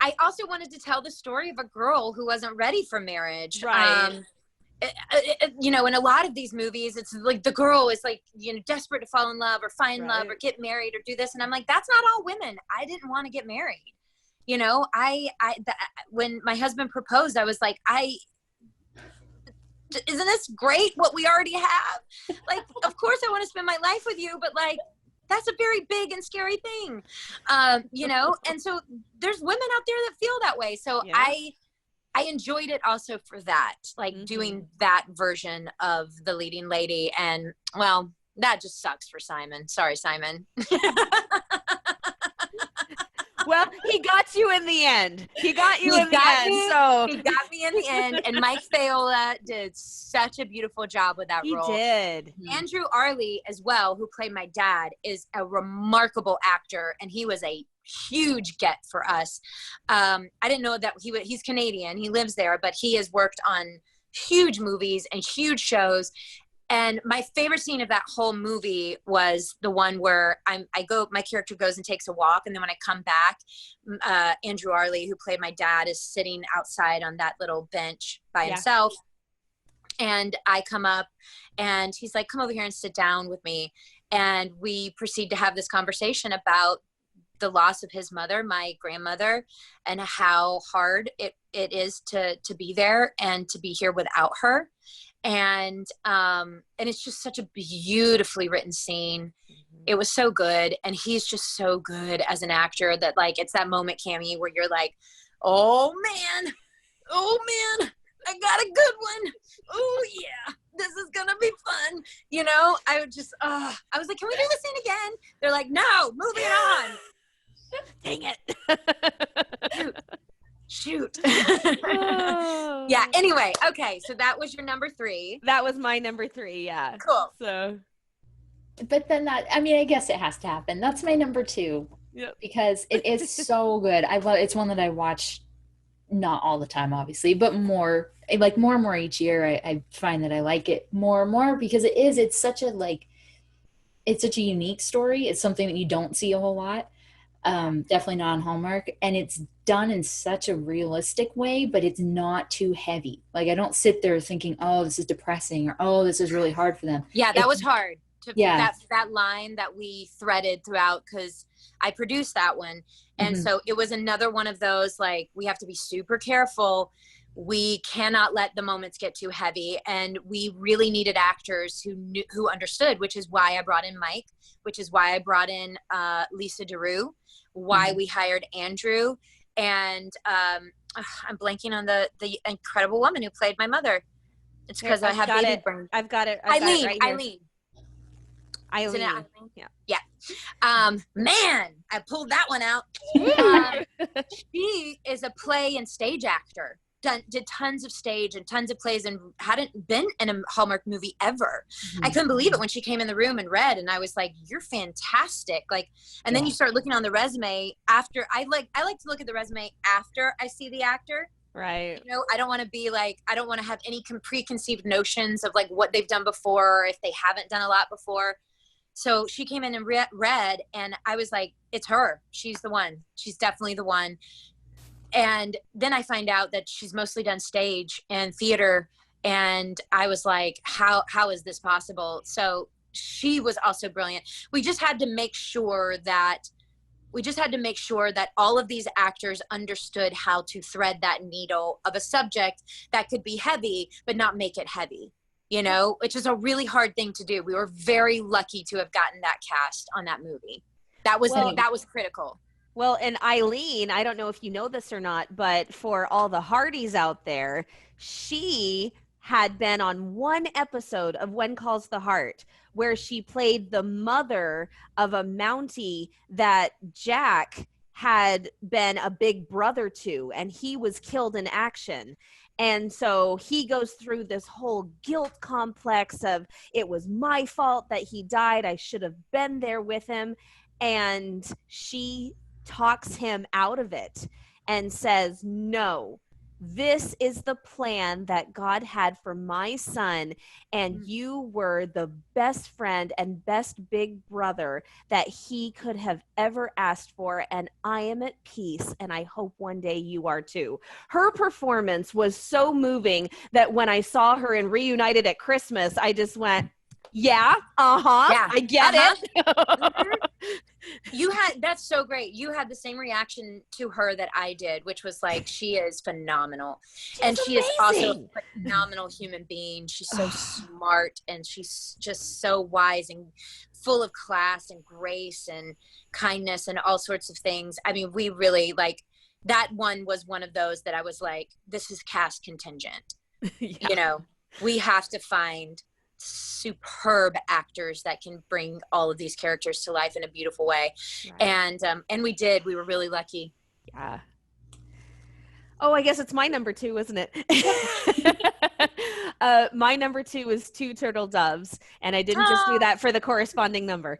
I also wanted to tell the story of a girl who wasn't ready for marriage. Right. You know, in a lot of these movies, it's like the girl is like, you know, desperate to fall in love or find love or get married or do this. And I'm like, that's not all women. I didn't want to get married. You know, when my husband proposed, I was like, isn't this great what we already have? Like, of course I want to spend my life with you, but like, that's a very big and scary thing. You know, and so there's women out there that feel that way. So yeah. I enjoyed it also for that, like doing that version of the leading lady. And well, that just sucks for Simon. Sorry, Simon. Well, he got you in the end. He got you in the end. So he got me in the end. And Mike Faola did such a beautiful job with that role. He did. Andrew Arley as well, who played my dad, is a remarkable actor, and he was a huge get for us. I didn't know that he's Canadian. He lives there, but he has worked on huge movies and huge shows. And my favorite scene of that whole movie was the one where my character goes and takes a walk. And then when I come back, Andrew Arley, who played my dad, is sitting outside on that little bench by himself. And I come up and he's like, come over here and sit down with me. And we proceed to have this conversation about the loss of his mother, my grandmother, and how hard it is to be there and to be here without her. And it's just such a beautifully written scene. It was so good. And he's just so good as an actor that, like, it's that moment, Cammie, where you're like, oh man, I got a good one. Oh yeah, this is going to be fun. You know, I was like, can we do this scene again? They're like, no, moving on. Dang it. Shoot. Yeah. Anyway. Okay. So that was your number 3. That was my number 3. Yeah. Cool. So. But then I guess it has to happen. That's my number 2. Yep. Because it is so good. It's one that I watch not all the time, obviously, but more and more each year. I find that I like it more and more because it's such a unique story. It's something that you don't see a whole lot. Definitely not on Hallmark, and it's done in such a realistic way, but it's not too heavy. Like, I don't sit there thinking, oh, this is depressing, or oh, this is really hard for them. Yeah, that was hard that line that we threaded throughout, because I produced that one. And so it was another one of those, like, we have to be super careful. We cannot let the moments get too heavy. And we really needed actors who understood, which is why I brought in Mike, which is why I brought in Lisa Daru, why we hired Andrew. And I'm blanking on the incredible woman who played my mother. It's because I have baby brain. I've got it. Eileen. Eileen. Yeah. Man, I pulled that one out. She is a play and stage actor. Did tons of stage and tons of plays and hadn't been in a Hallmark movie ever. I couldn't believe it when she came in the room and read, and I was like, "You're fantastic!" Like, and then you start looking on the resume after. I like to look at the resume after I see the actor. Right. You know, I don't want to be like, I don't want to have any preconceived notions of like what they've done before, or if they haven't done a lot before. So she came in and read, and I was like, it's her. She's the one. She's definitely the one. And then I find out that she's mostly done stage and theater. And I was like, how is this possible? So she was also brilliant. We just had to make sure that all of these actors understood how to thread that needle of a subject that could be heavy, but not make it heavy, you know, which is a really hard thing to do. We were very lucky to have gotten that cast on that movie. That was critical. Well, and Eileen, I don't know if you know this or not, but for all the Hardys out there, she had been on one episode of When Calls the Heart, where she played the mother of a Mountie that Jack had been a big brother to, and he was killed in action. And so he goes through this whole guilt complex of, it was my fault that he died. I should have been there with him. And she talks him out of it and says, no, this is the plan that God had for my son, and you were the best friend and best big brother that he could have ever asked for, and I am at peace, and I hope one day you are too. Her performance was so moving that when I saw her in Reunited at Christmas, I just went, I get it. That's so great. You had the same reaction to her that I did, which was like, she is phenomenal. She is also a phenomenal human being. She's so smart, and she's just so wise and full of class and grace and kindness and all sorts of things. I mean, we really that one was one of those that I was like, this is cast contingent. You know, we have to find superb actors that can bring all of these characters to life in a beautiful way. Right. And we were really lucky. Yeah. Oh, I guess it's my number 2, isn't it? My number 2 is 2 turtle doves, and I didn't just do that for the corresponding number.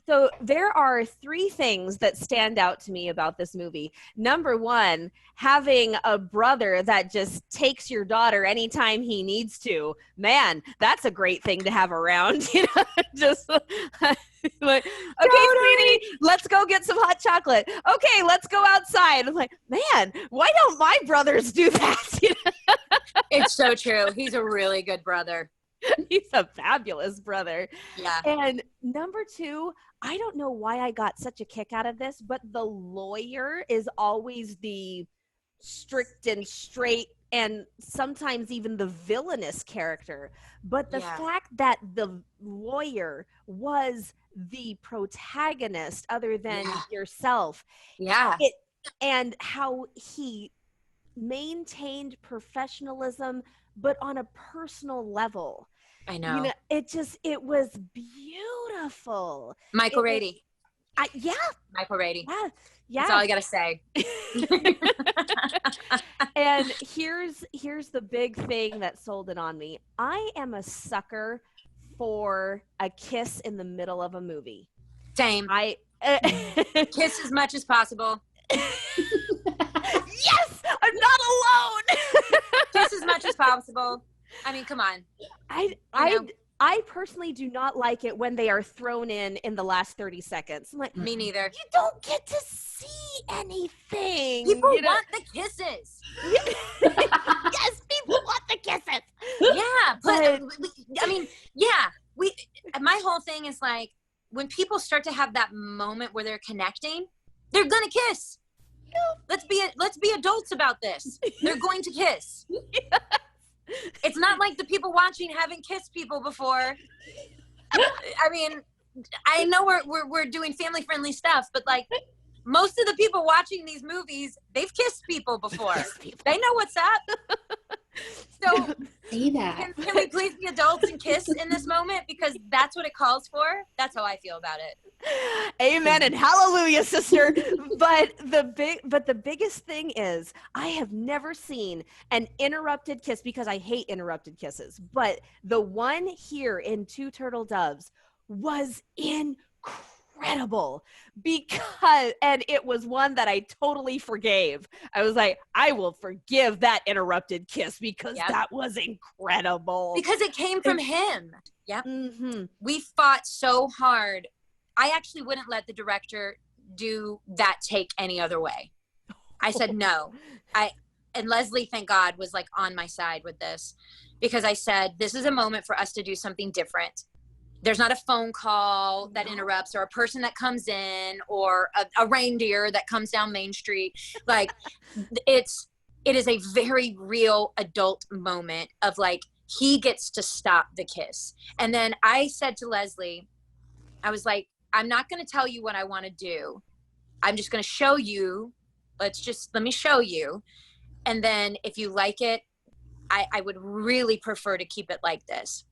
So there are 3 things that stand out to me about this movie. Number 1, having a brother that just takes your daughter anytime he needs to. Man, that's a great thing to have around. You know, just like, okay, sweetie, let's go get some hot chocolate. Okay, let's go outside. I'm like, man, why don't my brothers do that? You know? It's so true. He's a really good brother. He's a fabulous brother. Yeah. And number 2, I don't know why I got such a kick out of this, but the lawyer is always the strict and straight and sometimes even the villainous character. But the fact that the lawyer was the protagonist other than yourself. Yeah. And how he maintained professionionalism, but on a personal level. I know. You know, it was beautiful. Michael Rady. Michael Rady. Yeah. That's all I got to say. And here's the big thing that sold it on me. I am a sucker for a kiss in the middle of a movie. Same. Kiss as much as possible. Yes, I'm not alone. Kiss as much as possible. I mean, come on. I personally do not like it when they are thrown in the last 30 seconds. I'm like, me neither. You don't get to see anything. People want the kisses. Yes, people want the kisses. Yeah, but thing is like, when people start to have that moment where they're connecting, they're gonna kiss. Let's be adults about this. They're going to kiss. Yes. It's not like the people watching haven't kissed people before. I mean, I know we're doing family friendly stuff, but like most of the people watching these movies, they've kissed people before. They know what's up. So say that. Can we please be adults and kiss in this moment, because that's what it calls for? That's how I feel about it. Amen and hallelujah, sister. But the biggest thing is, I have never seen an interrupted kiss, because I hate interrupted kisses. But the one here in Two Turtle Doves was incredible, and it was one that I totally forgave. I was like, I will forgive that interrupted kiss, because that was incredible. Because it came from him. Yep. Mm-hmm. We fought so hard. I actually wouldn't let the director do that take any other way. I said no. And Leslie, thank God, was like on my side with this, because I said, this is a moment for us to do something different. There's not a phone call that interrupts, or a person that comes in, or a reindeer that comes down Main Street. Like, it is a very real adult moment of like, he gets to stop the kiss. And then I said to Leslie, I was like, I'm not going to tell you what I want to do. I'm just going to show you. Let me show you. And then if you like it, I would really prefer to keep it like this.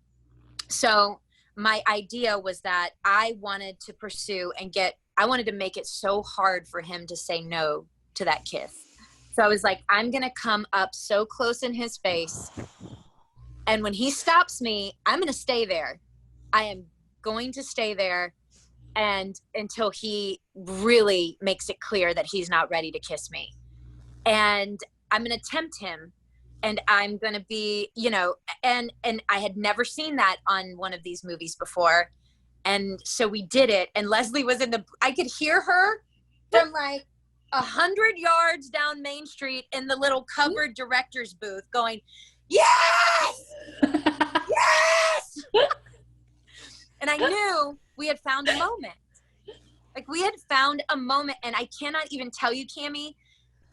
So my idea was that I wanted to pursue I wanted to make it so hard for him to say no to that kiss. So I was like, I'm going to come up so close in his face. And when he stops me, I'm going to stay there. I am going to stay there. And until he really makes it clear that he's not ready to kiss me. And I'm going to tempt him, and I'm going to be, and I had never seen that on one of these movies before. And so we did it, and Leslie was I could hear her from like 100 yards down Main Street in the little covered director's booth going, yes, yes. And I knew we had found a moment. Like, we had found a moment, and I cannot even tell you, Cammie,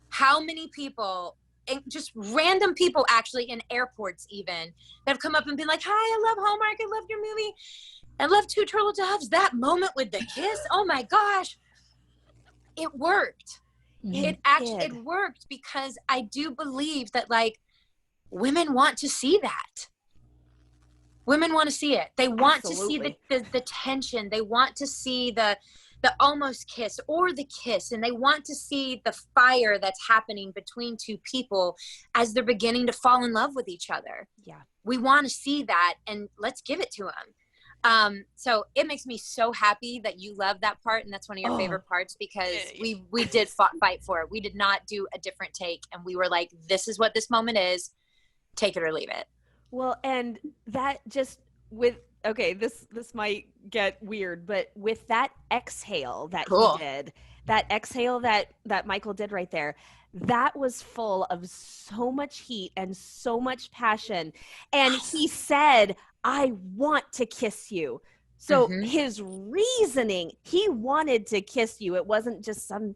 how many people, and just random people actually in airports even, that have come up and been like, hi, I love Hallmark, I love your movie, I love Two Turtle Doves. That moment with the kiss, oh my gosh, it worked. It worked, because I do believe that, like, women want to see that. Women want to see it. They want to see the tension. They want to see the almost kiss or the kiss. And they want to see the fire that's happening between two people as they're beginning to fall in love with each other. Yeah. We want to see that, and let's give it to them. So it makes me so happy that you love that part. And that's one of your favorite parts, because we did fight for it. We did not do a different take. And we were like, this is what this moment is. Take it or leave it. Well, and that just this might get weird, but with that exhale that he did, that exhale that Michael did right there, that was full of so much heat and so much passion. And he said, I want to kiss you. So his reasoning, he wanted to kiss you. It wasn't just some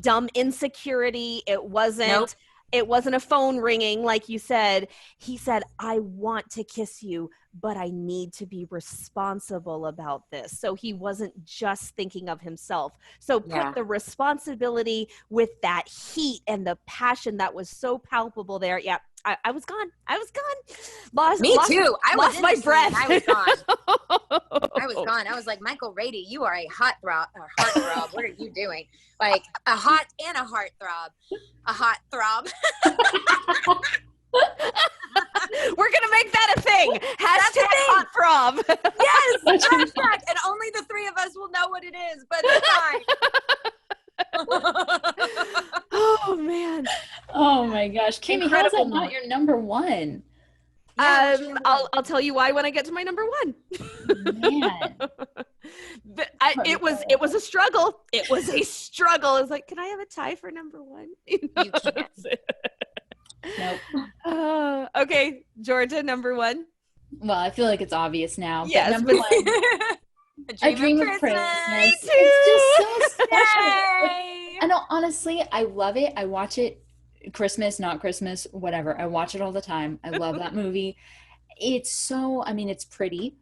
dumb insecurity. It wasn't. Nope. It wasn't a phone ringing, like you said. He said, I want to kiss you, but I need to be responsible about this. So he wasn't just thinking of himself. So put the responsibility with that heat and the passion that was so palpable there. Yeah, I was gone. Me too. I lost my breath. I was gone. I was like, Michael Rady, you are a heartthrob. What are you doing? Like, a hot and a heartthrob. A hot throb. We're gonna make that a thing. Hashtag hot throb. Yes, hashtag. And only the three of us will know what it is, but it's fine. Oh man. Oh my gosh, Cammie, how's that not your number one? I'll tell you why when I get to my number one. Man. It was a struggle. It was a struggle. It's like, can I have a tie for number one? You can't. Nope. Okay, Georgia, number one. Well, I feel like it's obvious now. Yes, but number one, A Dream of Christmas. Me too. It's just so special. Yay. I know, honestly, I love it. I watch it Christmas, not Christmas, whatever. I watch it all the time. I love that movie. It's so, I mean, it's pretty.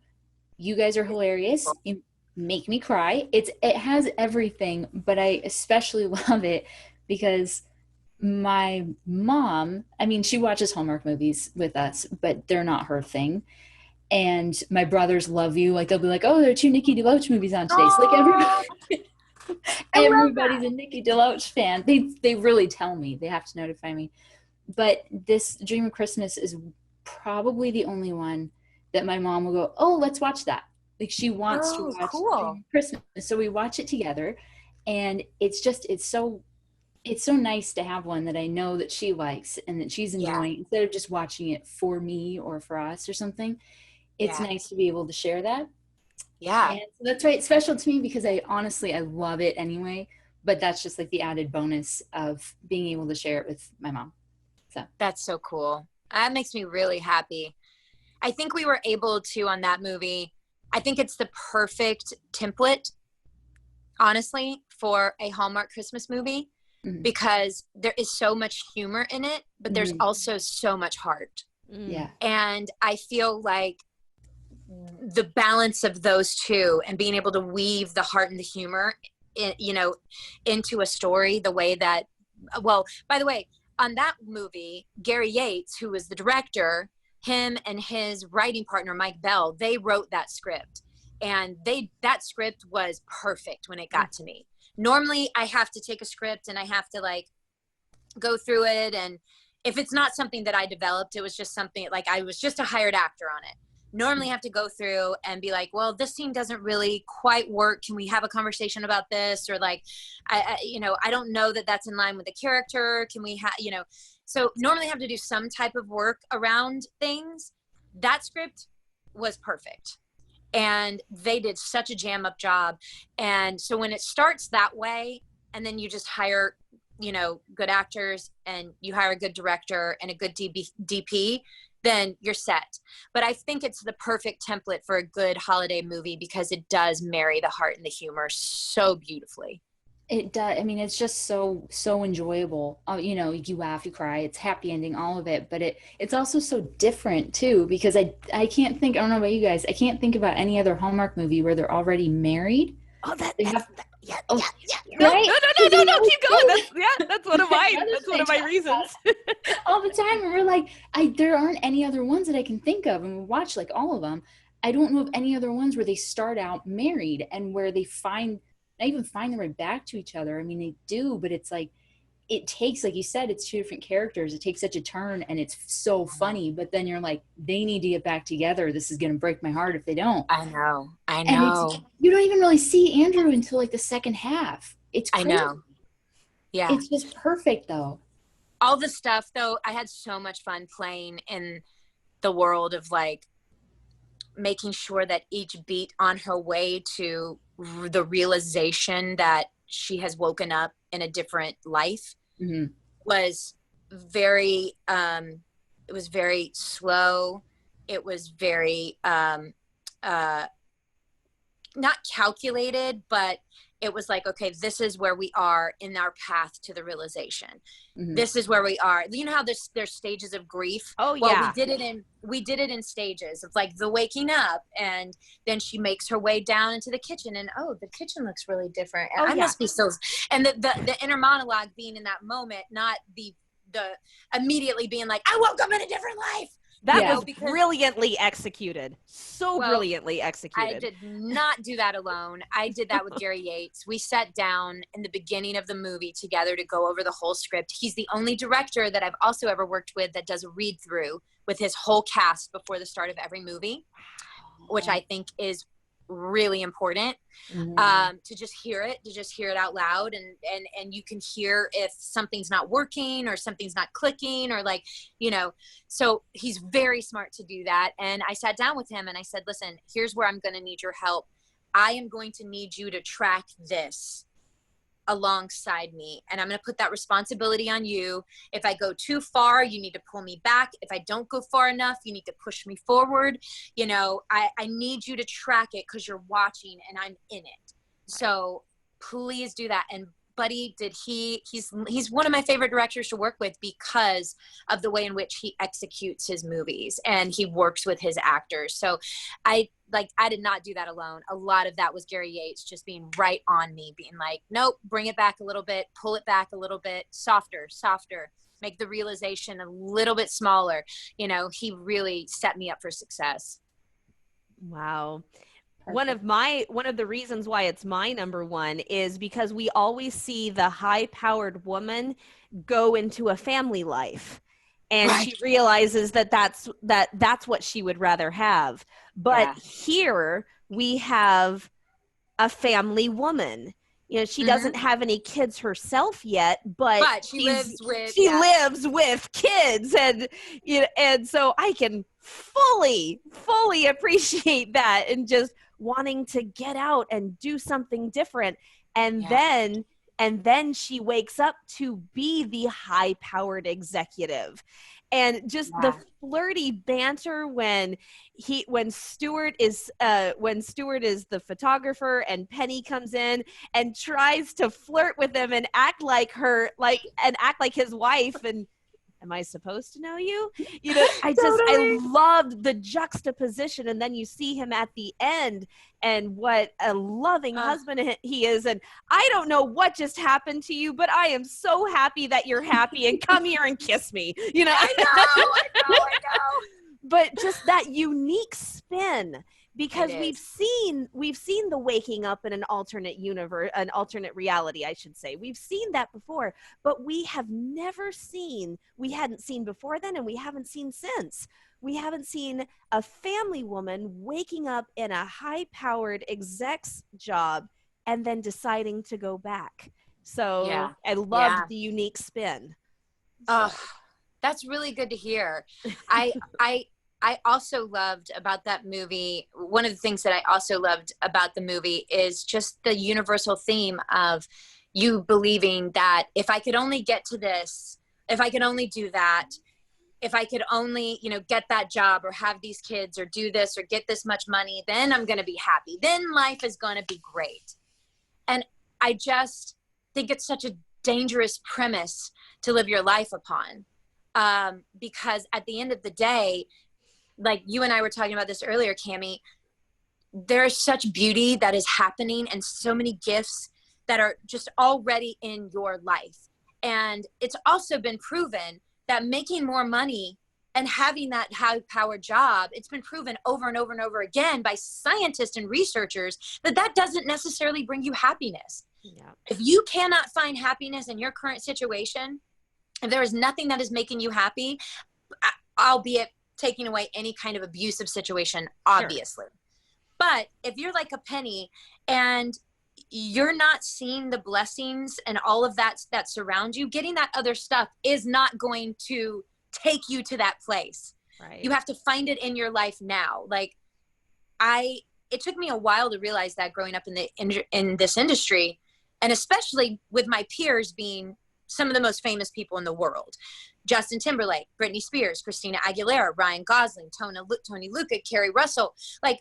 You guys are hilarious. You make me cry. It has everything, but I especially love it because my mom, I mean, she watches Hallmark movies with us, but they're not her thing. And my brothers love you. Like they'll be like, "Oh, there are two Nikki Deloach movies on today." So like everybody's a Nikki Deloach fan. They really tell me. They have to notify me. But this Dream of Christmas is probably the only one that my mom will go, "Oh, let's watch that." Like she wants to watch Dream of Christmas. So we watch it together, and it's so nice to have one that I know that she likes and that she's enjoying instead of just watching it for me or for us or something. It's nice to be able to share that. Yeah. And so that's right. It's special to me because I love it anyway, but that's just like the added bonus of being able to share it with my mom. So that's so cool. That makes me really happy. I think we were able to, on that movie, I think it's the perfect template, honestly, for a Hallmark Christmas movie because there is so much humor in it, but there's also so much heart. Yeah. And I feel like the balance of those two and being able to weave the heart and the humor into a story the way that, well, by the way, on that movie, Gary Yates, who was the director, him and his writing partner, Mike Bell, they wrote that script. And that script was perfect when it got to me. Normally, I have to take a script and I have to like go through it. And if it's not something that I developed, it was just something like I was just a hired actor on it. Normally have to go through and be like, well, this scene doesn't really quite work. Can we have a conversation about this? Or like, I don't know that that's in line with the character. Can we have, so normally have to do some type of work around things. That script was perfect. And they did such a jam up job. And so when it starts that way, and then you just hire, good actors and you hire a good director and a good DP, then you're set. But I think it's the perfect template for a good holiday movie because it does marry the heart and the humor so beautifully. It does. I mean, it's just so enjoyable. You laugh, you cry, it's happy ending, all of it. But it's also so different too because I can't think. I don't know about you guys. I can't think about any other Hallmark movie where they're already married. Oh, yeah. No, right? keep going. That's one of mine. That's one of my reasons. All the time, and we're like, there aren't any other ones that I can think of, and we watch like all of them. I don't know of any other ones where they start out married and where they not even find their way back to each other. I mean, they do, but it's like, it takes, like you said, it's two different characters. It takes such a turn and it's so funny, but then you're like, they need to get back together. This is going to break my heart if they don't. I know. And you don't even really see Andrew until like the second half. It's crazy. I know. Yeah. It's just perfect though. All the stuff though, I had so much fun playing in the world of like making sure that each beat on her way to the realization that she has woken up in a different life was very it was very slow. It was very not calculated, but it was like, okay, this is where we are in our path to the realization. This is where we are. You know how there's stages of grief? Oh, well, yeah. we did it in stages. It's like the waking up, and then she makes her way down into the kitchen, and the kitchen looks really different. And I must be so. And the inner monologue being in that moment, not the immediately being like, I woke up in a different life. That was brilliantly executed. Brilliantly executed. I did not do that alone. I did that with Gary Yates. We sat down in the beginning of the movie together to go over the whole script. He's the only director that I've also ever worked with that does a read through with his whole cast before the start of every movie, which I think is really important to just hear it out loud, and you can hear if something's not working or something's not clicking or like, so he's very smart to do that. And I sat down with him and I said, listen, here's where I'm going to need your help. I am going to need you to track this alongside me, and I'm going to put that responsibility on you. If I go too far, you need to pull me back. If I don't go far enough, you need to push me forward. You know, I need you to track it because you're watching and I'm in it. So please do that. And Buddy, he's one of my favorite directors to work with because of the way in which he executes his movies and he works with his actors. So I did not do that alone. A lot of that was Gary Yates just being right on me, being like, nope, bring it back a little bit, pull it back a little bit, softer, make the realization a little bit smaller. You know, he really set me up for success. Wow. Perfect. One of the reasons why it's my number one is because we always see the high-powered woman go into a family life, and she realizes that that's what she would rather have. But here we have a family woman. You know, she doesn't have any kids herself yet, but she lives with kids, and you know, and so I can fully appreciate that, and just wanting to get out and do something different. And then she wakes up to be the high-powered executive. And just the flirty banter when Stuart is the photographer and Penny comes in and tries to flirt with him and act like his wife, and am I supposed to know you? You know, I loved the juxtaposition, and then you see him at the end and what a loving husband he is. And I don't know what just happened to you, but I am so happy that you're happy, and come here and kiss me. You know, I know. But just that unique spin, because we've seen the waking up in an alternate universe, an alternate reality, I should say. We've seen that before, but we hadn't seen before then, and we haven't seen since. We haven't seen a family woman waking up in a high-powered exec's job and then deciding to go back. So I loved the unique spin. Oh, that's really good to hear. I also loved about that movie, one of the things that I also loved about the movie is just the universal theme of you believing that if I could only get to this, if I could only do that, if I could only, you know, get that job or have these kids or do this or get this much money, then I'm going to be happy. Then life is going to be great. And I just think it's such a dangerous premise to live your life upon, because at the end of the day, like you and I were talking about this earlier, Cammie, there's such beauty that is happening and so many gifts that are just already in your life. And it's also been proven that making more money and having that high-powered job, it's been proven over and over and over again by scientists and researchers that doesn't necessarily bring you happiness. Yeah. If you cannot find happiness in your current situation, if there is nothing that is making you happy, albeit taking away any kind of abusive situation, obviously. Sure. But if you're like a Penny and you're not seeing the blessings and all of that surrounds you, getting that other stuff is not going to take you to that place. Right. You have to find it in your life now. Like it took me a while to realize that growing up in this industry, and especially with my peers being some of the most famous people in the world. Justin Timberlake, Britney Spears, Christina Aguilera, Ryan Gosling, Tony Lucca, Kerry Russell. Like,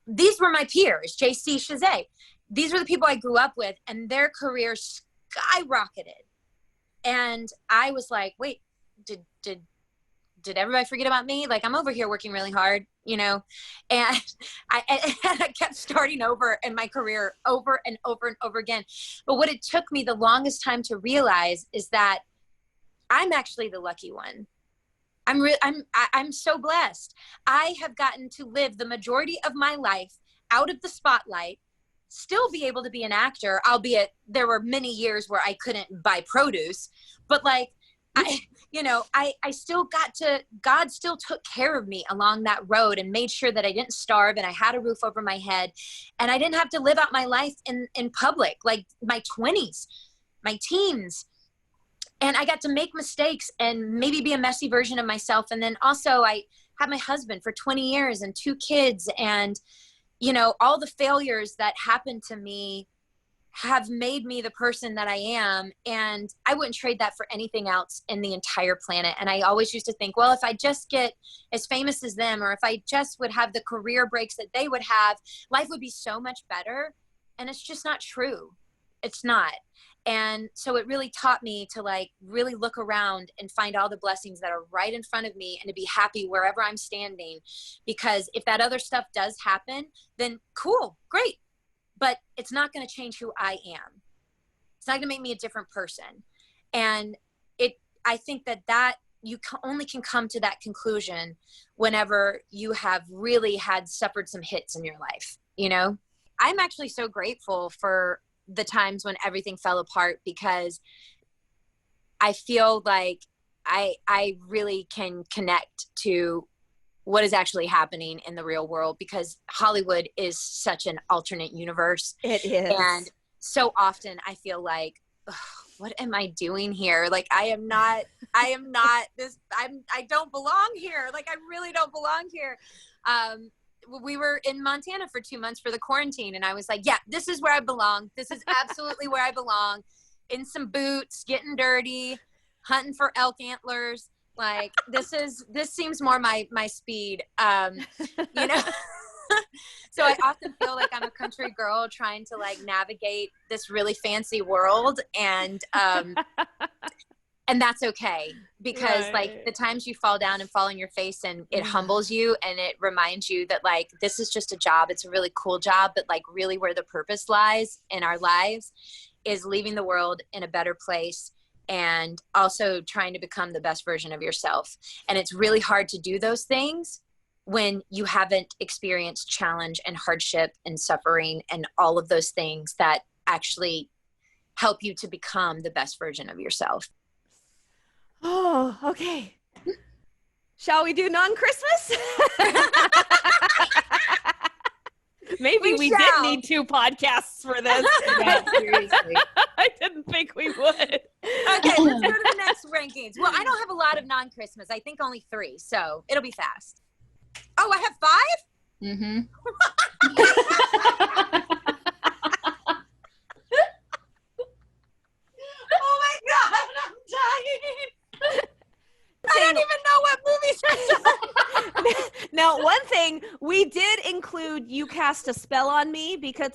these were my peers, JC Chazé. These were the people I grew up with, and their careers skyrocketed. And I was like, wait, did everybody forget about me? Like, I'm over here working really hard, you know? And I kept starting over in my career over and over and over again. But what it took me the longest time to realize is that I'm actually the lucky one. I'm so blessed. I have gotten to live the majority of my life out of the spotlight, still be able to be an actor, albeit there were many years where I couldn't buy produce, but like, I still got to, God still took care of me along that road and made sure that I didn't starve and I had a roof over my head and I didn't have to live out my life in public, like my 20s, my teens. And I got to make mistakes and maybe be a messy version of myself. And then also I had my husband for 20 years and 2 kids, and, you know, all the failures that happened to me have made me the person that I am. And I wouldn't trade that for anything else in the entire planet. And I always used to think, well, if I just get as famous as them, or if I just would have the career breaks that they would have, life would be so much better. And it's just not true. It's not. And so it really taught me to like really look around and find all the blessings that are right in front of me and to be happy wherever I'm standing. Because if that other stuff does happen, then cool, great. But it's not going to change who I am. It's not going to make me a different person. And I think that you only can come to that conclusion whenever you have really suffered some hits in your life. You know, I'm actually so grateful for the times when everything fell apart, because I feel like I really can connect to what is actually happening in the real world, because Hollywood is such an alternate universe. It is. And so often I feel like, what am I doing here? Like, I don't belong here. Like, I really don't belong here. We were in Montana for 2 months for the quarantine, and I was like, yeah, this is where I belong. This is absolutely where I belong. In some boots, getting dirty, hunting for elk antlers. Like, this seems more my speed. You know, so I often feel like I'm a country girl trying to like navigate this really fancy world, and that's okay, because like the times you fall down and fall on your face, and it humbles you, and it reminds you that like, this is just a job. It's a really cool job, but like really where the purpose lies in our lives is leaving the world in a better place, and also trying to become the best version of yourself. And it's really hard to do those things when you haven't experienced challenge and hardship and suffering and all of those things that actually help you to become the best version of yourself. Oh, okay. Shall we do non-Christmas? Maybe we did need 2 podcasts for this. Yeah, seriously. I didn't think we would. Okay, let's go to the next rankings. Well, I don't have a lot of non-Christmas. I think only 3, so it'll be fast. Oh, I have 5? Mm-hmm. Oh my God, I'm dying. I don't even know what movies are. Now, one thing, we did include You Cast a Spell on Me, because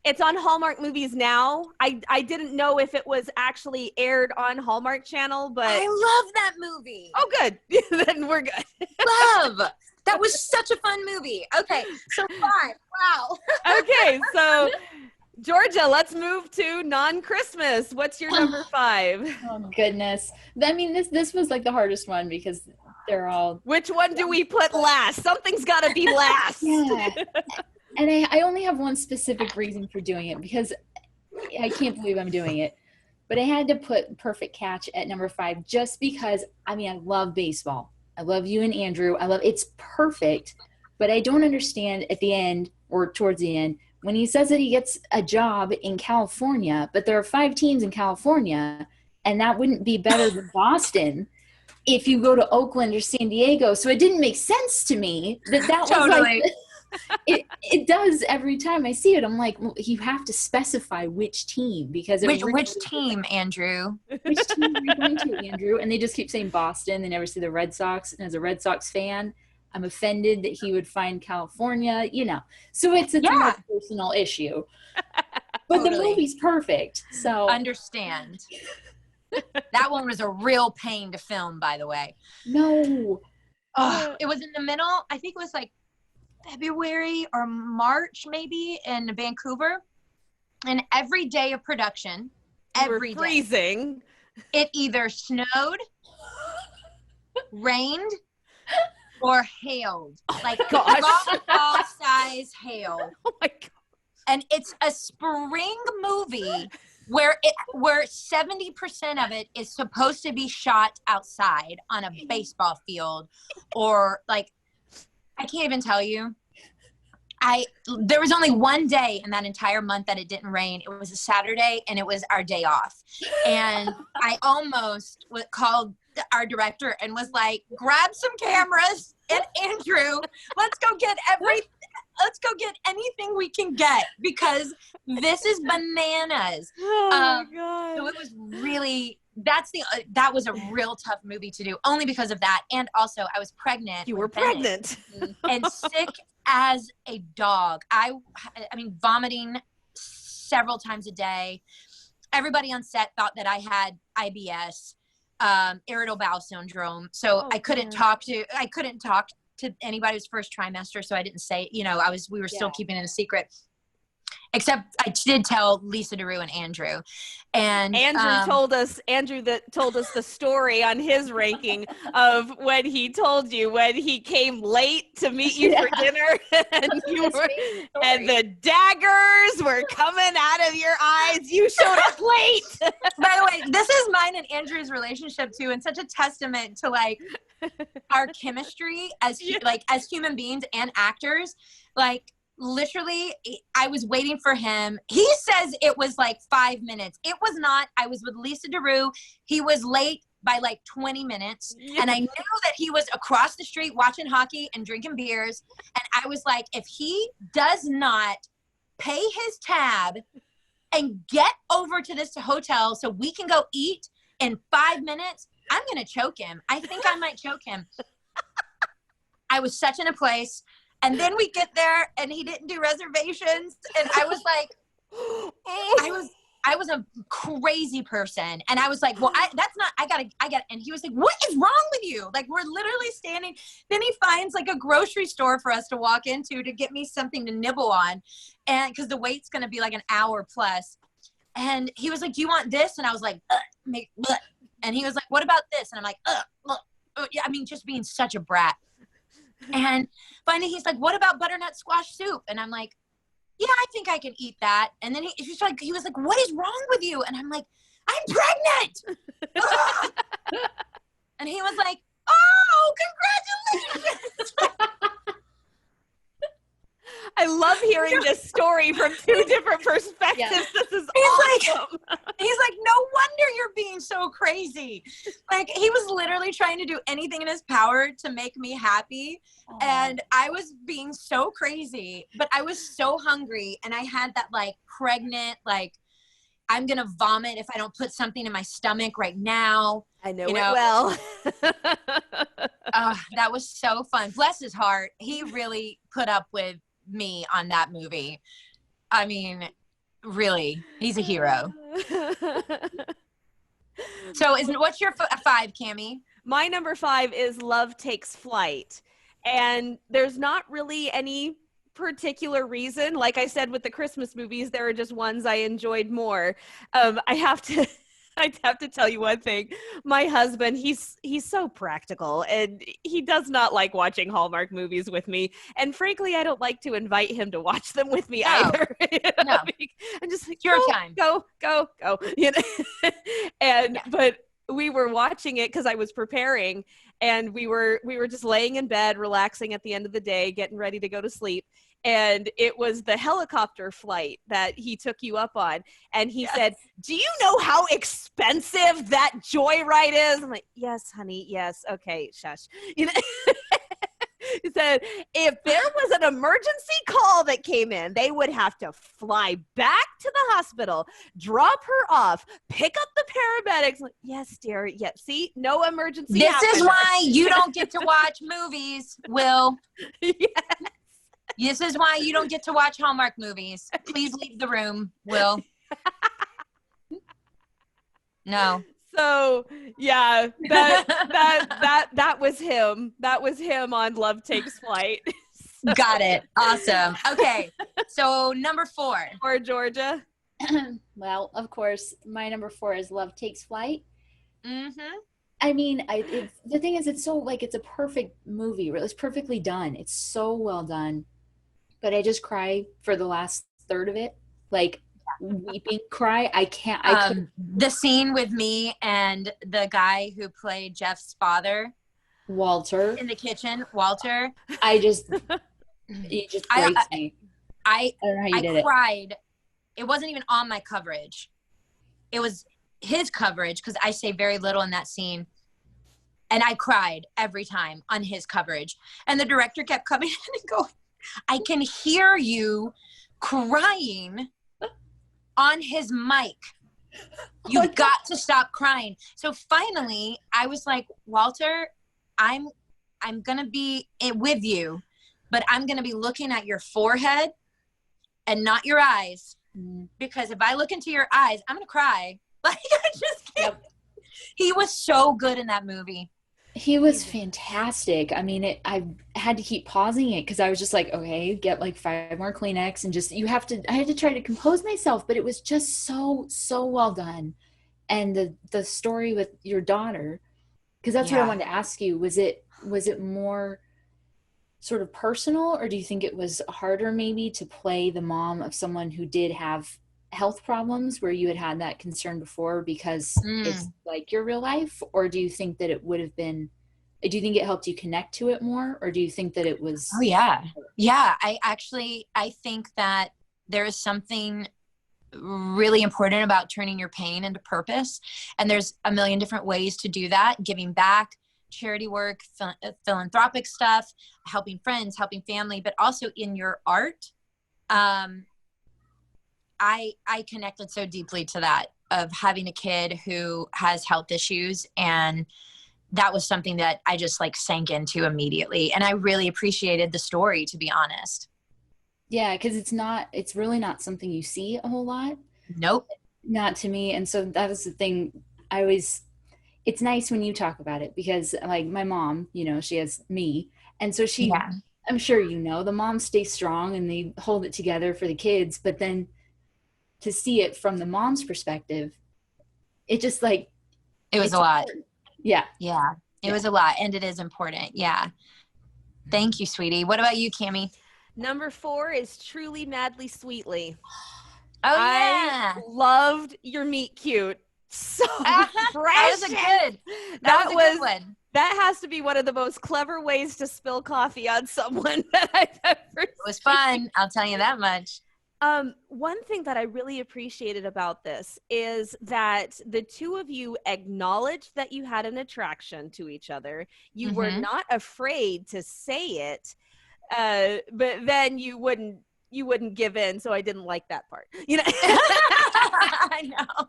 it's on Hallmark Movies now. I didn't know if it was actually aired on Hallmark Channel, but I love that movie. oh, good. Then we're good. Love. That was such a fun movie. Okay, so 5. Wow. Okay, so Georgia, let's move to non-Christmas. What's your number 5? Oh goodness. I mean, this was like the hardest one, because they're all. Which one do we put last? Something's got to be last. Yeah. And I only have one specific reason for doing it, because I can't believe I'm doing it. But I had to put Perfect Catch at number 5, just because, I mean, I love baseball. I love you and Andrew. It's perfect. But I don't understand at the end, or towards the end, when he says that he gets a job in California, but there are 5 teams in California, and that wouldn't be better than Boston if you go to Oakland or San Diego. So it didn't make sense to me that Totally. was like, it does every time I see it. I'm like, well, you have to specify which team, because Which team, Andrew? which team are you going to, Andrew? And they just keep saying Boston. They never see the Red Sox. And as a Red Sox fan, I'm offended that he would find California, you know. So it's a more personal issue. But the movie's perfect. So understand. That one was a real pain to film, by the way. No. It was in the middle. I think it was like February or March, maybe, in Vancouver. And every day of production, every day, freezing. It either snowed, rained, or hailed. Like golf size hail. Oh my God. And it's a spring movie where 70% of it is supposed to be shot outside on a baseball field, or like, I can't even tell you. There was only one day in that entire month that it didn't rain. It was a Saturday, and it was our day off. And I almost called our director and was like, grab some cameras, and Andrew, let's go get let's go get anything we can get because this is bananas. Oh my God. So it was really, that was a real tough movie to do only because of that. And also I was pregnant. You were pregnant. And sick as a dog. I mean, vomiting several times a day. Everybody on set thought that I had IBS, irritable bowel syndrome. So I couldn't talk to anybody's first trimester. So I didn't say, we were still keeping it a secret. Except I did tell Lisa, Daru, and Andrew. And Andrew told us the story on his ranking of when he told you when he came late to meet you for dinner and the daggers were coming out of your eyes. You showed up late. By the way, this is mine and Andrew's relationship too, and such a testament to like our chemistry as as human beings and actors. Like, literally, I was waiting for him. He says it was like 5 minutes. It was not. I was with Lisa Daru. He was late by like 20 minutes. Yeah. And I knew that he was across the street watching hockey and drinking beers. And I was like, if he does not pay his tab and get over to this hotel so we can go eat in 5 minutes, I'm going to choke him. I think I might choke him. I was such in a place. And then we get there and he didn't do reservations. And I was like, I was a crazy person. And I was like, well, I gotta. And he was like, what is wrong with you? Like, we're literally standing. Then he finds like a grocery store for us to walk into to get me something to nibble on. And cause the wait's going to be like an hour plus. And he was like, do you want this? And I was like, and he was like, what about this? And I'm like, yeah, I mean, just being such a brat. And finally he's like, what about butternut squash soup? And I'm like, yeah, I think I can eat that. And then he was like, what is wrong with you? And I'm like, I'm pregnant. And he was like, oh, congratulations. I love hearing this story from two different perspectives. Yeah. This is awesome. He's like, no wonder you're being so crazy. Like, he was literally trying to do anything in his power to make me happy. Aww. And I was being so crazy, but I was so hungry. And I had that like pregnant, like, I'm going to vomit if I don't put something in my stomach right now. I know it well. That was so fun. Bless his heart. He really put up with me on that movie. I mean, really, he's a hero. So what's your 5, Cammie? My number 5 is Love Takes Flight. And there's not really any particular reason. Like I said, with the Christmas movies, there are just ones I enjoyed more. I'd have to tell you one thing. My husband, he's so practical, and he does not like watching Hallmark movies with me. And frankly, I don't like to invite him to watch them with me either. No. I'm just like, your time. Go. And but we were watching it because I was preparing, and we were just laying in bed, relaxing at the end of the day, getting ready to go to sleep. And it was the helicopter flight that he took you up on. And he said, do you know how expensive that joyride is? I'm like, yes, honey. Yes. Okay. Shush. He said, if there was an emergency call that came in, they would have to fly back to the hospital, drop her off, pick up the paramedics. I'm like, yes, dear. Yeah. See, no emergency. This is why you don't get to watch movies, Will. Yes. This is why you don't get to watch Hallmark movies. Please leave the room, Will. No. So yeah, that was him. That was him on Love Takes Flight. So. Got it. Awesome. Okay. So number 4. Or Georgia. Well, of course, my number 4 is Love Takes Flight. Mm-hmm. I mean, the thing is, it's so like, it's a perfect movie. It's perfectly done. It's so well done. But I just cry for the last third of it, like weeping cry. I can't. The scene with me and the guy who played Jeff's father, Walter, in the kitchen, Walter. It just breaks me. I don't know how you did it. I cried. It wasn't even on my coverage. It was his coverage because I say very little in that scene. And I cried every time on his coverage. And the director kept coming in and going, I can hear you crying on his mic. You've got to stop crying. So finally, I was like, Walter, I'm going to be with you, but I'm going to be looking at your forehead and not your eyes. Because if I look into your eyes, I'm going to cry. Like, I just can't. Yep. He was so good in that movie. He was fantastic. I mean, I had to keep pausing it because I was just like, okay, get like 5 more Kleenex and just, I had to try to compose myself, but it was just so well done. And the story with your daughter, because that's what I wanted to ask you, was it more sort of personal, or do you think it was harder maybe to play the mom of someone who did have health problems where you had that concern before because it's like your real life? Or do you think that it would have been, do you think it helped you connect to it more, or do you think that it was I think that there is something really important about turning your pain into purpose, and there's a million different ways to do that: giving back, charity work, philanthropic stuff, helping friends, helping family, but also in your art. I connected so deeply to that, of having a kid who has health issues, and that was something that I just like sank into immediately. And I really appreciated the story, to be honest. Yeah, because it's really not something you see a whole lot. Nope. Not to me. And so that was the thing. It's nice when you talk about it, because like my mom, she has me. And so I'm sure the moms stay strong and they hold it together for the kids, but then to see it from the mom's perspective, it just like, it was a lot. Yeah. It was a lot, and it is important. Yeah. Thank you, sweetie. What about you, Cammie? Number 4 is Truly Madly Sweetly. I loved your meet cute. So precious. That was a good one. That has to be one of the most clever ways to spill coffee on someone that I've ever seen. It was fun. I'll tell you that much. One thing that I really appreciated about this is that the two of you acknowledged that you had an attraction to each other. You were not afraid to say it, but then you wouldn't give in. So I didn't like that part. I know.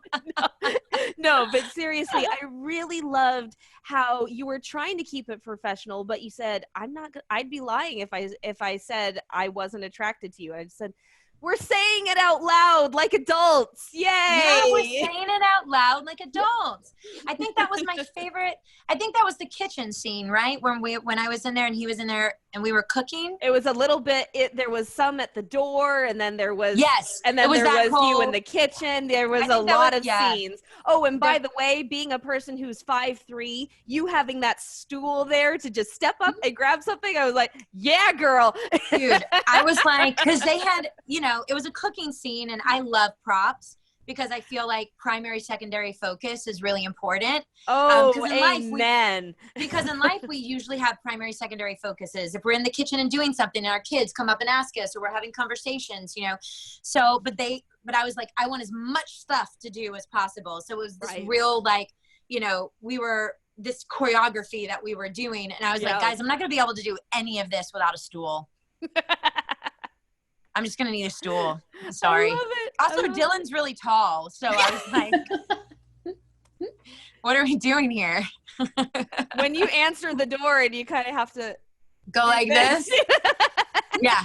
No, but seriously, I really loved how you were trying to keep it professional, but you said, I'd be lying if I said I wasn't attracted to you. I just said, we're saying it out loud like adults. Yay! Yeah, we're saying it out loud like adults. I think that was my favorite. I think that was the kitchen scene, right? When I was in there and he was in there and we were cooking. It was a little bit. There was some at the door, and then there was and then there was you in the kitchen. There was a lot of scenes. Oh, and by the way, being a person who's 5'3", you having that stool there to just step up and grab something, I was like, yeah, girl. Dude, I was like, because they had, it was a cooking scene, and I love props because I feel like primary, secondary focus is really important. Oh, amen. Because in life, we usually have primary, secondary focuses. If we're in the kitchen and doing something and our kids come up and ask us, or we're having conversations, So, but I was like, I want as much stuff to do as possible. So it was this real, like, we were this choreography that we were doing. And I was like, guys, I'm not going to be able to do any of this without a stool. I'm just going to need a stool. I'm sorry. I love it. Also, Dylan's really tall. So I was like, what are we doing here? When you answer the door and you kind of have to go like this. Yeah.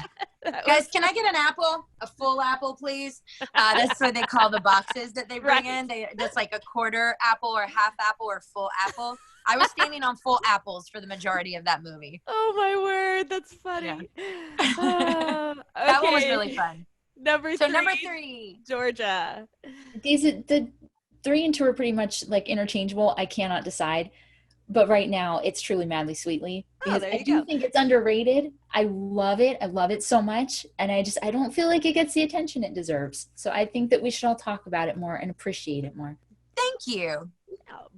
Guys, can I get an apple? A full apple, please? That's what they call the boxes that they bring in. That's like a quarter apple or half apple or full apple. I was standing on full apples for the majority of that movie. Oh, my word. That's funny. Yeah. That one was really fun. Number 3, Georgia. The 3 and 2 are pretty much like interchangeable. I cannot decide. But right now, it's Truly Madly Sweetly. Because I do think it's underrated. I love it. I love it so much. And I don't feel like it gets the attention it deserves. So I think that we should all talk about it more and appreciate it more. Thank you.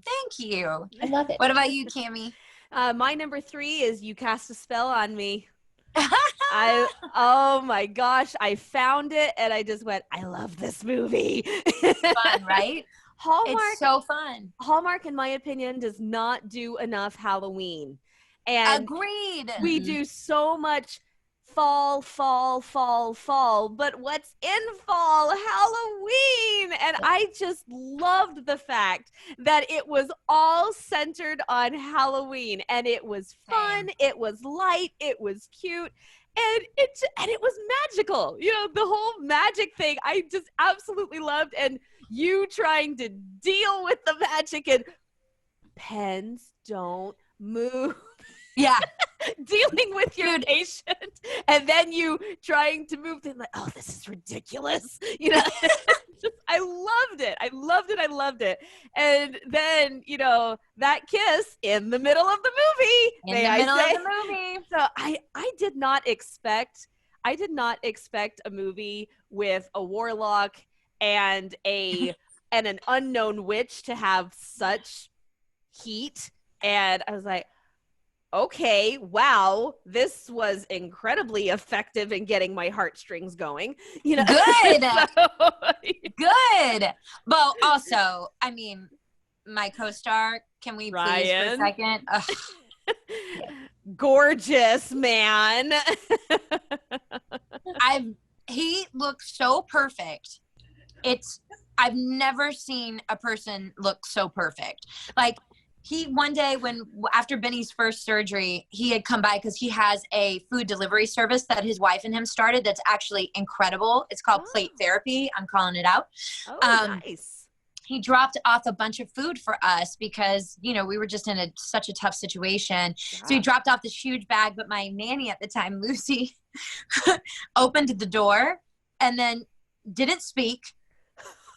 Thank you. I love it. What about you, Cammie? My number 3 is You Cast a Spell on Me. Oh my gosh, I found it and I just went, I love this movie. Fun, right? Hallmark, it's so fun. Hallmark, in my opinion, does not do enough Halloween. And agreed. We do so much fall, fall, fall, fall. But what's in fall? Halloween. And I just loved the fact that it was all centered on Halloween, and it was fun. It was light. It was cute. And it was magical. You know, the whole magic thing I just absolutely loved. And you trying to deal with the magic, and pens don't move. Yeah. Dealing with your patient, and then you trying to move them, like, oh, this is ridiculous. You know, I loved it. I loved it. I loved it. And then, you know, that kiss in the middle of the movie. In the middle of the movie. So I did not expect a movie with a warlock and an unknown witch to have such heat. And I was like, okay, wow, this was incredibly effective in getting my heartstrings going. You know, good, good. Well, also, I mean, my co-star. Can we please for a second? Gorgeous man. He looks so perfect. I've never seen a person look so perfect. Like, one day after Benny's first surgery, he had come by because he has a food delivery service that his wife and him started that's actually incredible. It's called Plate Therapy. I'm calling it out. Oh, nice. He dropped off a bunch of food for us because, you know, we were just in such a tough situation. Yeah. So he dropped off this huge bag, but my nanny at the time, Lucy, opened the door and then didn't speak.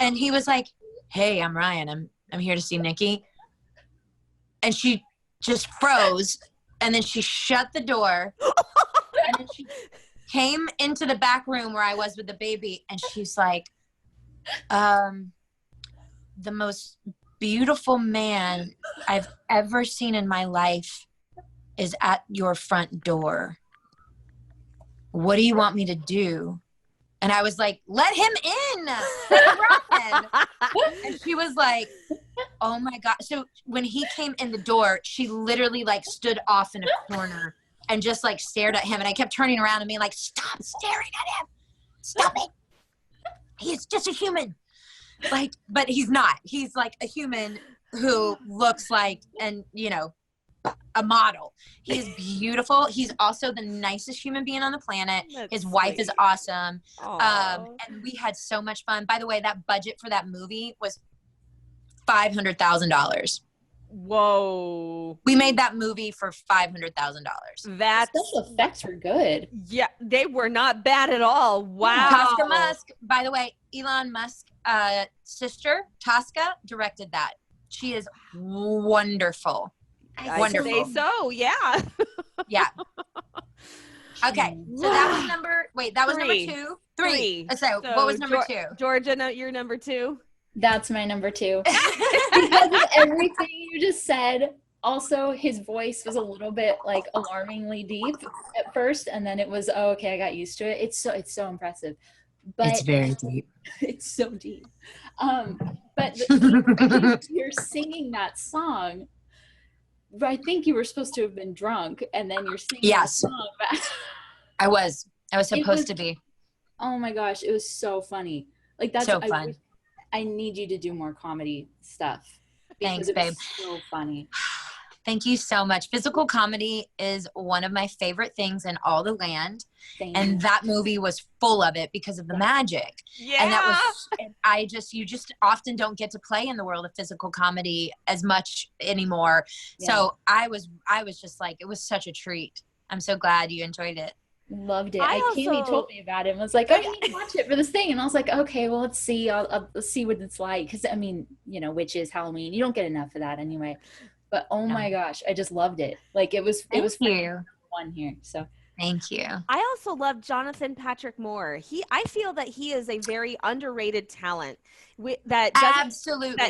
And he was like, hey, I'm Ryan. I'm here to see Nikki. And she just froze, and then she shut the door, and then she came into the back room where I was with the baby, and she's like, the most beautiful man I've ever seen in my life is at your front door. What do you want me to do? And I was like, let him in. Let him run. And she was like, oh my God. So when he came in the door, she literally like stood off in a corner and just like stared at him. And I kept turning around and being like, stop staring at him. Stop it. He's just a human. Like, but he's not. He's like a human who looks like, and you know, a model. He is beautiful. He's also the nicest human being on the planet. That's His wife sweet. Is awesome. And we had so much fun. By the way, that budget for that movie was $500,000. Whoa. We made that movie for $500,000. That's special effects were good. Yeah, they were not bad at all. Wow. Tosca Musk, by the way, Elon Musk's sister, Tosca, directed that. She is wonderful. Wonderful. I say so, yeah. Yeah. Okay, so that was number two. Three. So what was number two? Georgia, you're number two? That's my number two. Because of everything you just said. Also, his voice was a little bit like alarmingly deep at first, and then it was, oh, okay, I got used to it. It's so impressive. But it's very deep. It's so deep. But you're singing that song. I think you were supposed to have been drunk, and then you're singing that song. I was supposed to be. Oh my gosh, it was so funny. Like that's so fun. I need you to do more comedy stuff. Thanks, babe. So funny. Thank you so much. Physical comedy is one of my favorite things in all the land. And that movie was full of it because of the magic. Yeah. And that was, you just often don't get to play in the world of physical comedy as much anymore. Yeah. So I was just like, it was such a treat. I'm so glad you enjoyed it. Loved it. Kaylee told me about it and was like, oh, you need to watch it for this thing. And I was like, okay, well, let's see. I'll see what it's like. Because, I mean, you know, witches, Halloween, you don't get enough of that anyway. But oh my gosh, I just loved it. Like it was fun here. So thank you. I also love Jonathan Patrick Moore. I feel that he is a very underrated talent that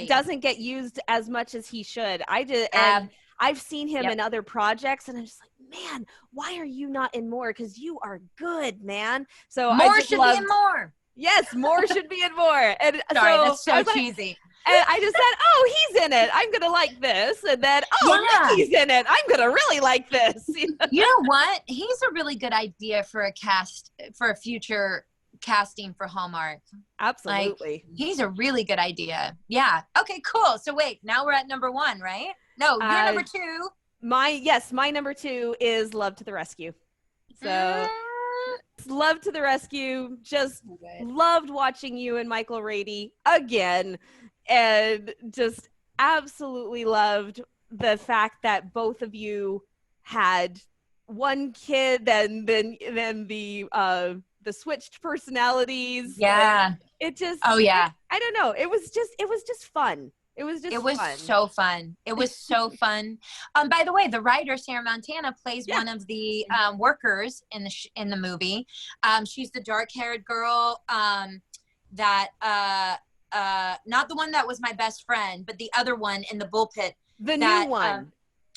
doesn't get used as much as he should. And I've seen him in other projects, and I'm just like, man, why are you not in more? Because you are good, man. So more should be in more. Yes, more should be in more. And sorry, that's so cheesy. And I just said, oh, he's in it. I'm going to like this. And then, oh, Nikki's in it. I'm going to really like this. You know what? He's a really good idea for a future casting for Hallmark. Absolutely. Like, he's a really good idea. Yeah. Okay, cool. So wait, now we're at number 1, right? No, you're number 2. My number 2 is Love to the Rescue. So Love to the Rescue. Just loved watching you and Michael Rady again. And just absolutely loved the fact that both of you had one kid and then the switched personalities. Yeah. It just I don't know. It was just fun. It was fun. So fun. It was so fun. By the way, the writer Sarah Montana plays one of the workers in the movie. She's the dark-haired girl that not the one that was my best friend, but the other one in the bullpit. The new one.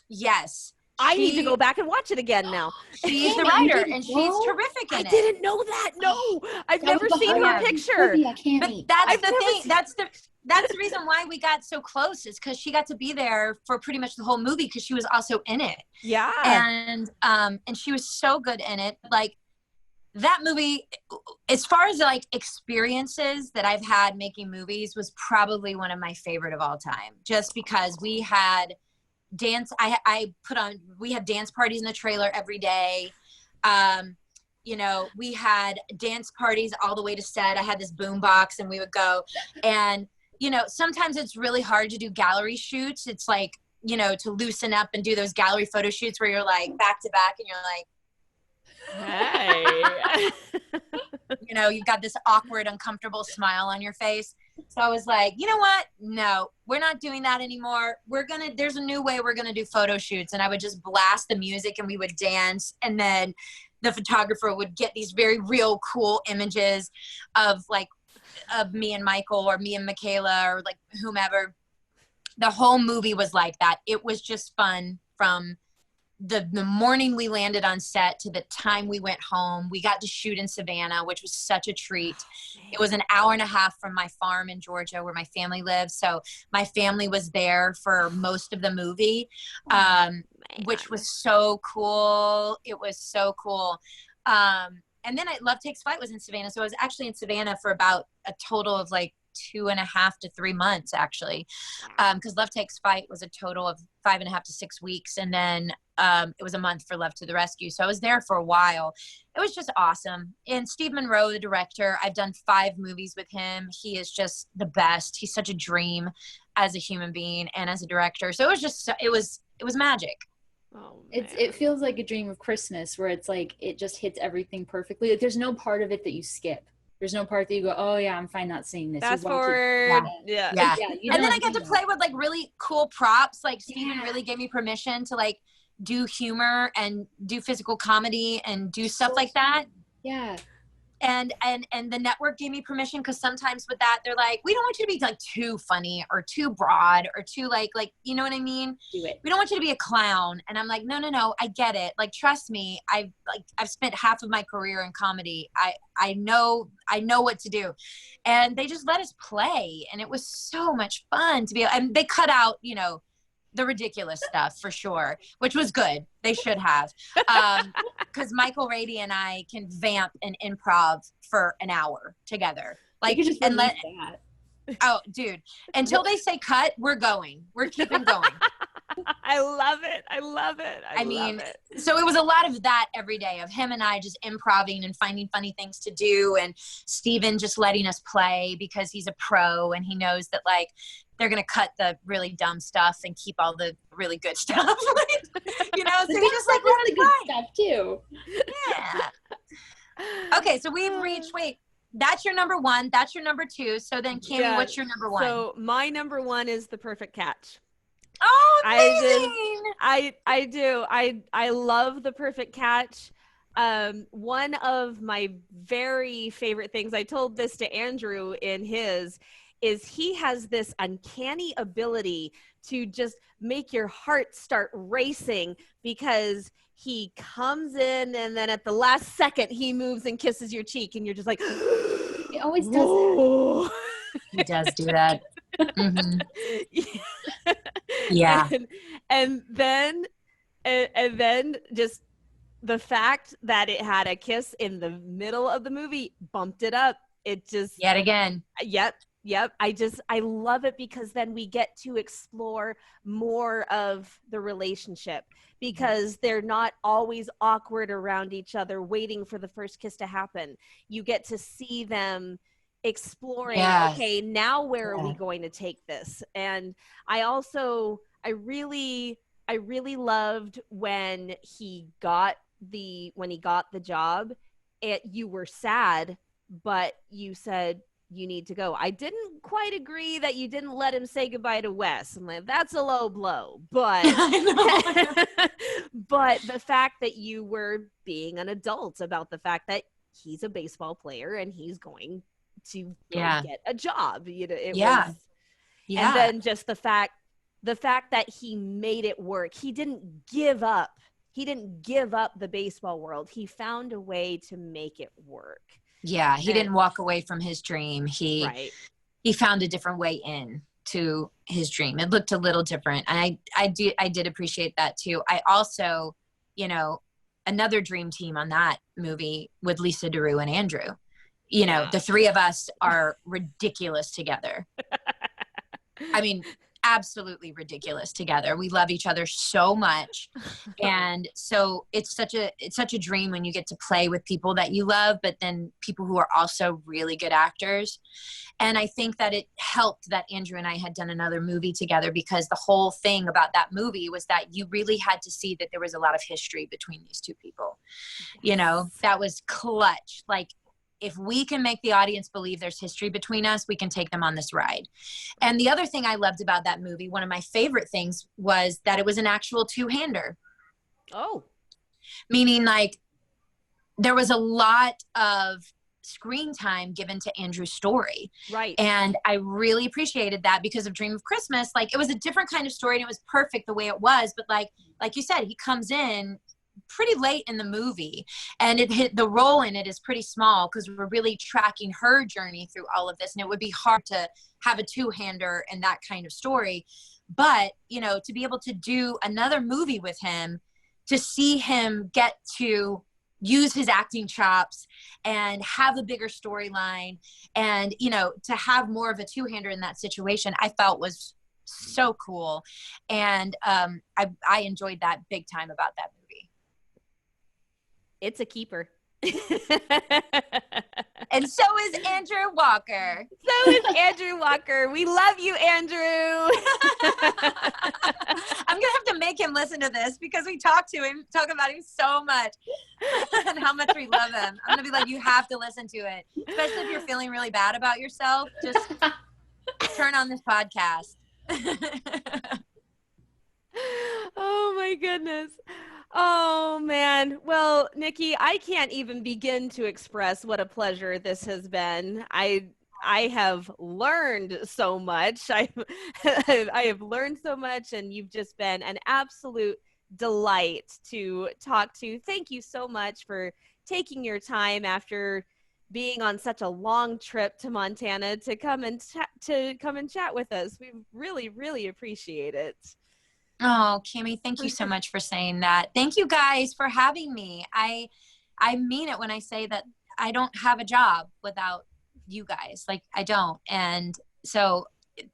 Yes. I need to go back and watch it again now. She's the writer, and she's terrific in it. I didn't know that. No, I've never seen her picture. But that's the thing. That's the reason why we got so close, is because she got to be there for pretty much the whole movie, because she was also in it. Yeah. And she was so good in it. Like, that movie, as far as like experiences that I've had making movies, was probably one of my favorite of all time, just because we had we had dance parties in the trailer every day. You know, we had dance parties all the way to set. I had this boom box and we would go. And, you know, sometimes it's really hard to do gallery shoots. It's like, you know, to loosen up and do those gallery photo shoots where you're like back to back and you're like, hey. You know, you've got this awkward, uncomfortable smile on your face. So I was like, you know what? No, we're not doing that anymore. There's a new way we're going to do photo shoots. And I would just blast the music and we would dance. And then the photographer would get these very real, cool images of me and Michael or me and Michaela or like whomever. The whole movie was like that. It was just fun from the morning we landed on set to the time we went home. We got to shoot in Savannah, which was such a treat. It was an hour and a half from my farm in Georgia where my family lives. So my family was there for most of the movie, which was so cool. It was so cool. And then Love Takes Flight was in Savannah. So I was actually in Savannah for about a total of like 2.5 to 3 months, actually. Because Love Takes Flight was a total of 5.5 to 6 weeks. And then it was a month for Love to the Rescue. So I was there for a while. It was just awesome. And Steve Monroe, the director, I've done 5 movies with him. He is just the best. He's such a dream as a human being and as a director. So it was just, it was magic. Oh, it feels like a dream of Christmas, where it's like it just hits everything perfectly. Like, there's no part of it that you skip. There's no part that you go, oh yeah, I'm fine not seeing this. Fast forward. Yeah. And then I got to play with like really cool props. Like Steven really gave me permission to like do humor and do physical comedy and do stuff like that. Yeah. And the network gave me permission, because sometimes with that they're like, we don't want you to be like too funny or too broad or too like you know what I mean? Do it. We don't want you to be a clown. And I'm like, no, I get it. Like, trust me, I've spent half of my career in comedy. I know what to do. And they just let us play, and it was so much fun to be able, and they cut out, you know, the ridiculous stuff for sure, which was good. They should have. Because Michael Rady and I can vamp and improv for an hour together. Like, you just and that. Oh, dude, until they say cut, we're going. We're keeping going. I love it. I mean, so it was a lot of that every day, of him and I just improvising and finding funny things to do, and Steven just letting us play because he's a pro and he knows that like they're going to cut the really dumb stuff and keep all the really good stuff. You know, so he just like really good stuff too. Yeah. Okay, so we've reached, that's your number 1. That's your number 2. So then, Cammie, what's your number 1? So my number 1 is The Perfect Catch. Oh, amazing! I do. I love The Perfect Catch. One of my very favorite things, I told this to Andrew in his, is he has this uncanny ability to just make your heart start racing, because he comes in and then at the last second he moves and kisses your cheek and you're just like, he always does that. He does do that. Mhm. Yeah. And then just the fact that it had a kiss in the middle of the movie bumped it up. It just, Yet again. yep. I love it because then we get to explore more of the relationship, because they're not always awkward around each other waiting for the first kiss to happen. You get to see them exploring, Yes. okay, now where are we going to take this? And I really loved when he got the job. You were sad, but you said you need to go. I didn't quite agree that you didn't let him say goodbye to Wes. I'm like, that's a low blow. But but the fact that you were being an adult about the fact that he's a baseball player and he's going to go get a job. You know, it was, and then just the fact that he made it work. He didn't give up the baseball world. He found a way to make it work. Yeah, he didn't walk away from his dream. He found a different way in to his dream. It looked a little different. And I did appreciate that too. I also, another dream team on that movie with Lisa, Daru, and Andrew. The three of us are ridiculous together. I mean, absolutely ridiculous together. We love each other so much. And so it's such a dream when you get to play with people that you love, but then people who are also really good actors. And I think that it helped that Andrew and I had done another movie together, because the whole thing about that movie was that you really had to see that there was a lot of history between these two people. That was clutch. Like, if we can make the audience believe there's history between us, we can take them on this ride. And the other thing I loved about that movie, one of my favorite things, was that it was an actual two-hander. Oh. Meaning, like, there was a lot of screen time given to Andrew's story. Right. And I really appreciated that, because of Dream of Christmas. Like, it was a different kind of story and it was perfect the way it was. But like you said, he comes in pretty late in the movie, and the role in it is pretty small, because we're really tracking her journey through all of this, and it would be hard to have a two-hander in that kind of story. But to be able to do another movie with him, to see him get to use his acting chops and have a bigger storyline, and to have more of a two-hander in that situation, I felt was so cool. And I enjoyed that big time about that movie. It's a keeper. And so is Andrew Walker. So is Andrew Walker. We love you, Andrew. I'm going to have to make him listen to this, because we talk about him so much and how much we love him. I'm going to be like, you have to listen to it. Especially if you're feeling really bad about yourself. Just turn on this podcast. Oh, my goodness. Oh, man. Well, Nikki, I can't even begin to express what a pleasure this has been. I have learned so much. I have learned so much, and you've just been an absolute delight to talk to. Thank you so much for taking your time after being on such a long trip to Montana to come and chat with us. We really, really appreciate it. Oh, Kimmy, thank you so much for saying that. Thank you guys for having me. I mean it when I say that I don't have a job without you guys. Like, I don't. And so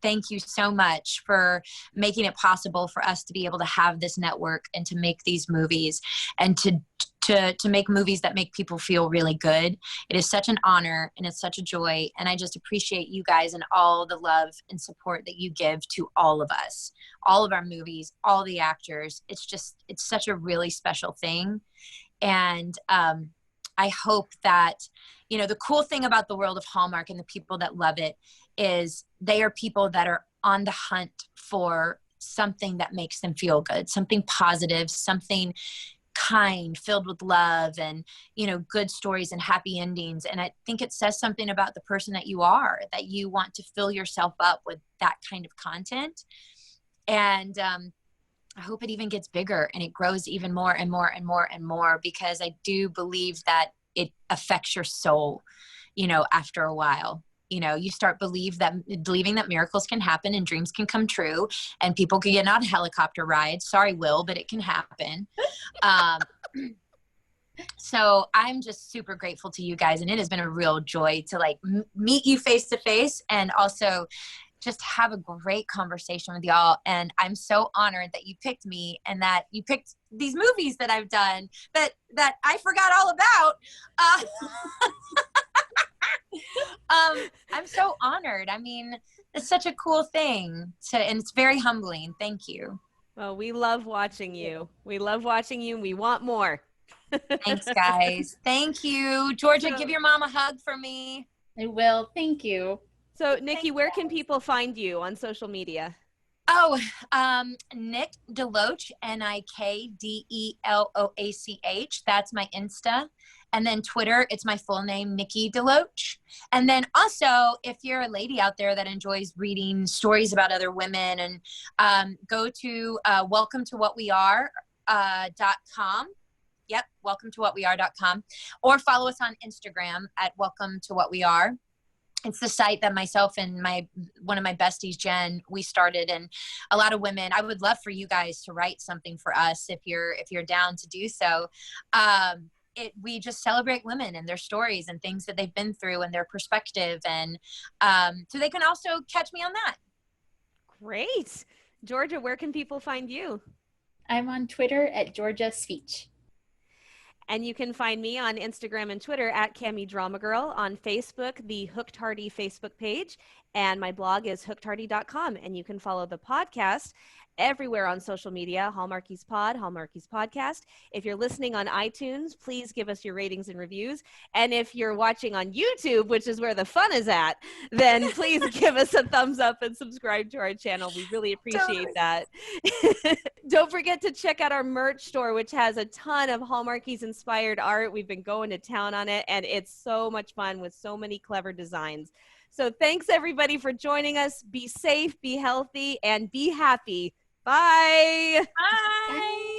thank you so much for making it possible for us to be able to have this network and to make these movies, and to make movies that make people feel really good. It is such an honor, and it's such a joy. And I just appreciate you guys and all the love and support that you give to all of us, all of our movies, all the actors. It's such a really special thing. And I hope that, the cool thing about the world of Hallmark and the people that love it is they are people that are on the hunt for something that makes them feel good, something positive, something kind, filled with love, and good stories and happy endings. And I think it says something about the person that you are, that you want to fill yourself up with that kind of content. And I hope it even gets bigger and it grows even more and more and more and more, because I do believe that it affects your soul, after a while. you start believing that miracles can happen and dreams can come true and people can get on helicopter rides. Sorry, Will, but it can happen. So I'm just super grateful to you guys, and it has been a real joy to like meet you face to face and also just have a great conversation with y'all. And I'm so honored that you picked me and that you picked these movies that I've done that I forgot all about. I'm so honored. I mean, it's such a cool thing and it's very humbling. Thank you. Well, we love watching you. We love watching you. And we want more. Thanks, guys. Thank you. Georgia, give your mom a hug for me. I will. Thank you. So, Nikki, where can people find you on social media? Oh, Nick Deloach, Nikdeloach. That's my Insta. And then Twitter, it's my full name, Nikki Deloach. And then also, if you're a lady out there that enjoys reading stories about other women, and go to welcometowhatweare.com. Yep, welcometowhatweare.com. Or follow us on Instagram at welcometowhatweare. It's the site that myself and one of my besties, Jen, we started, and a lot of women. I would love for you guys to write something for us if you're down to do so. We just celebrate women and their stories and things that they've been through and their perspective, and so they can also catch me on that. Great. Georgia, where can people find you? I'm on Twitter at Georgia Speech. And you can find me on Instagram and Twitter at Cami Drama Girl, on Facebook, the Hooked Hardy Facebook page, and my blog is hookedhardy.com. And you can follow the podcast everywhere on social media, Hallmarkies Pod, Hallmarkies Podcast. If you're listening on iTunes, please give us your ratings and reviews. And if you're watching on YouTube, which is where the fun is at, then please give us a thumbs up and subscribe to our channel. We really appreciate that. Don't forget to check out our merch store, which has a ton of Hallmarkies inspired art. We've been going to town on it, and it's so much fun with so many clever designs. So thanks everybody for joining us. Be safe, be healthy, and be happy. Bye. Bye.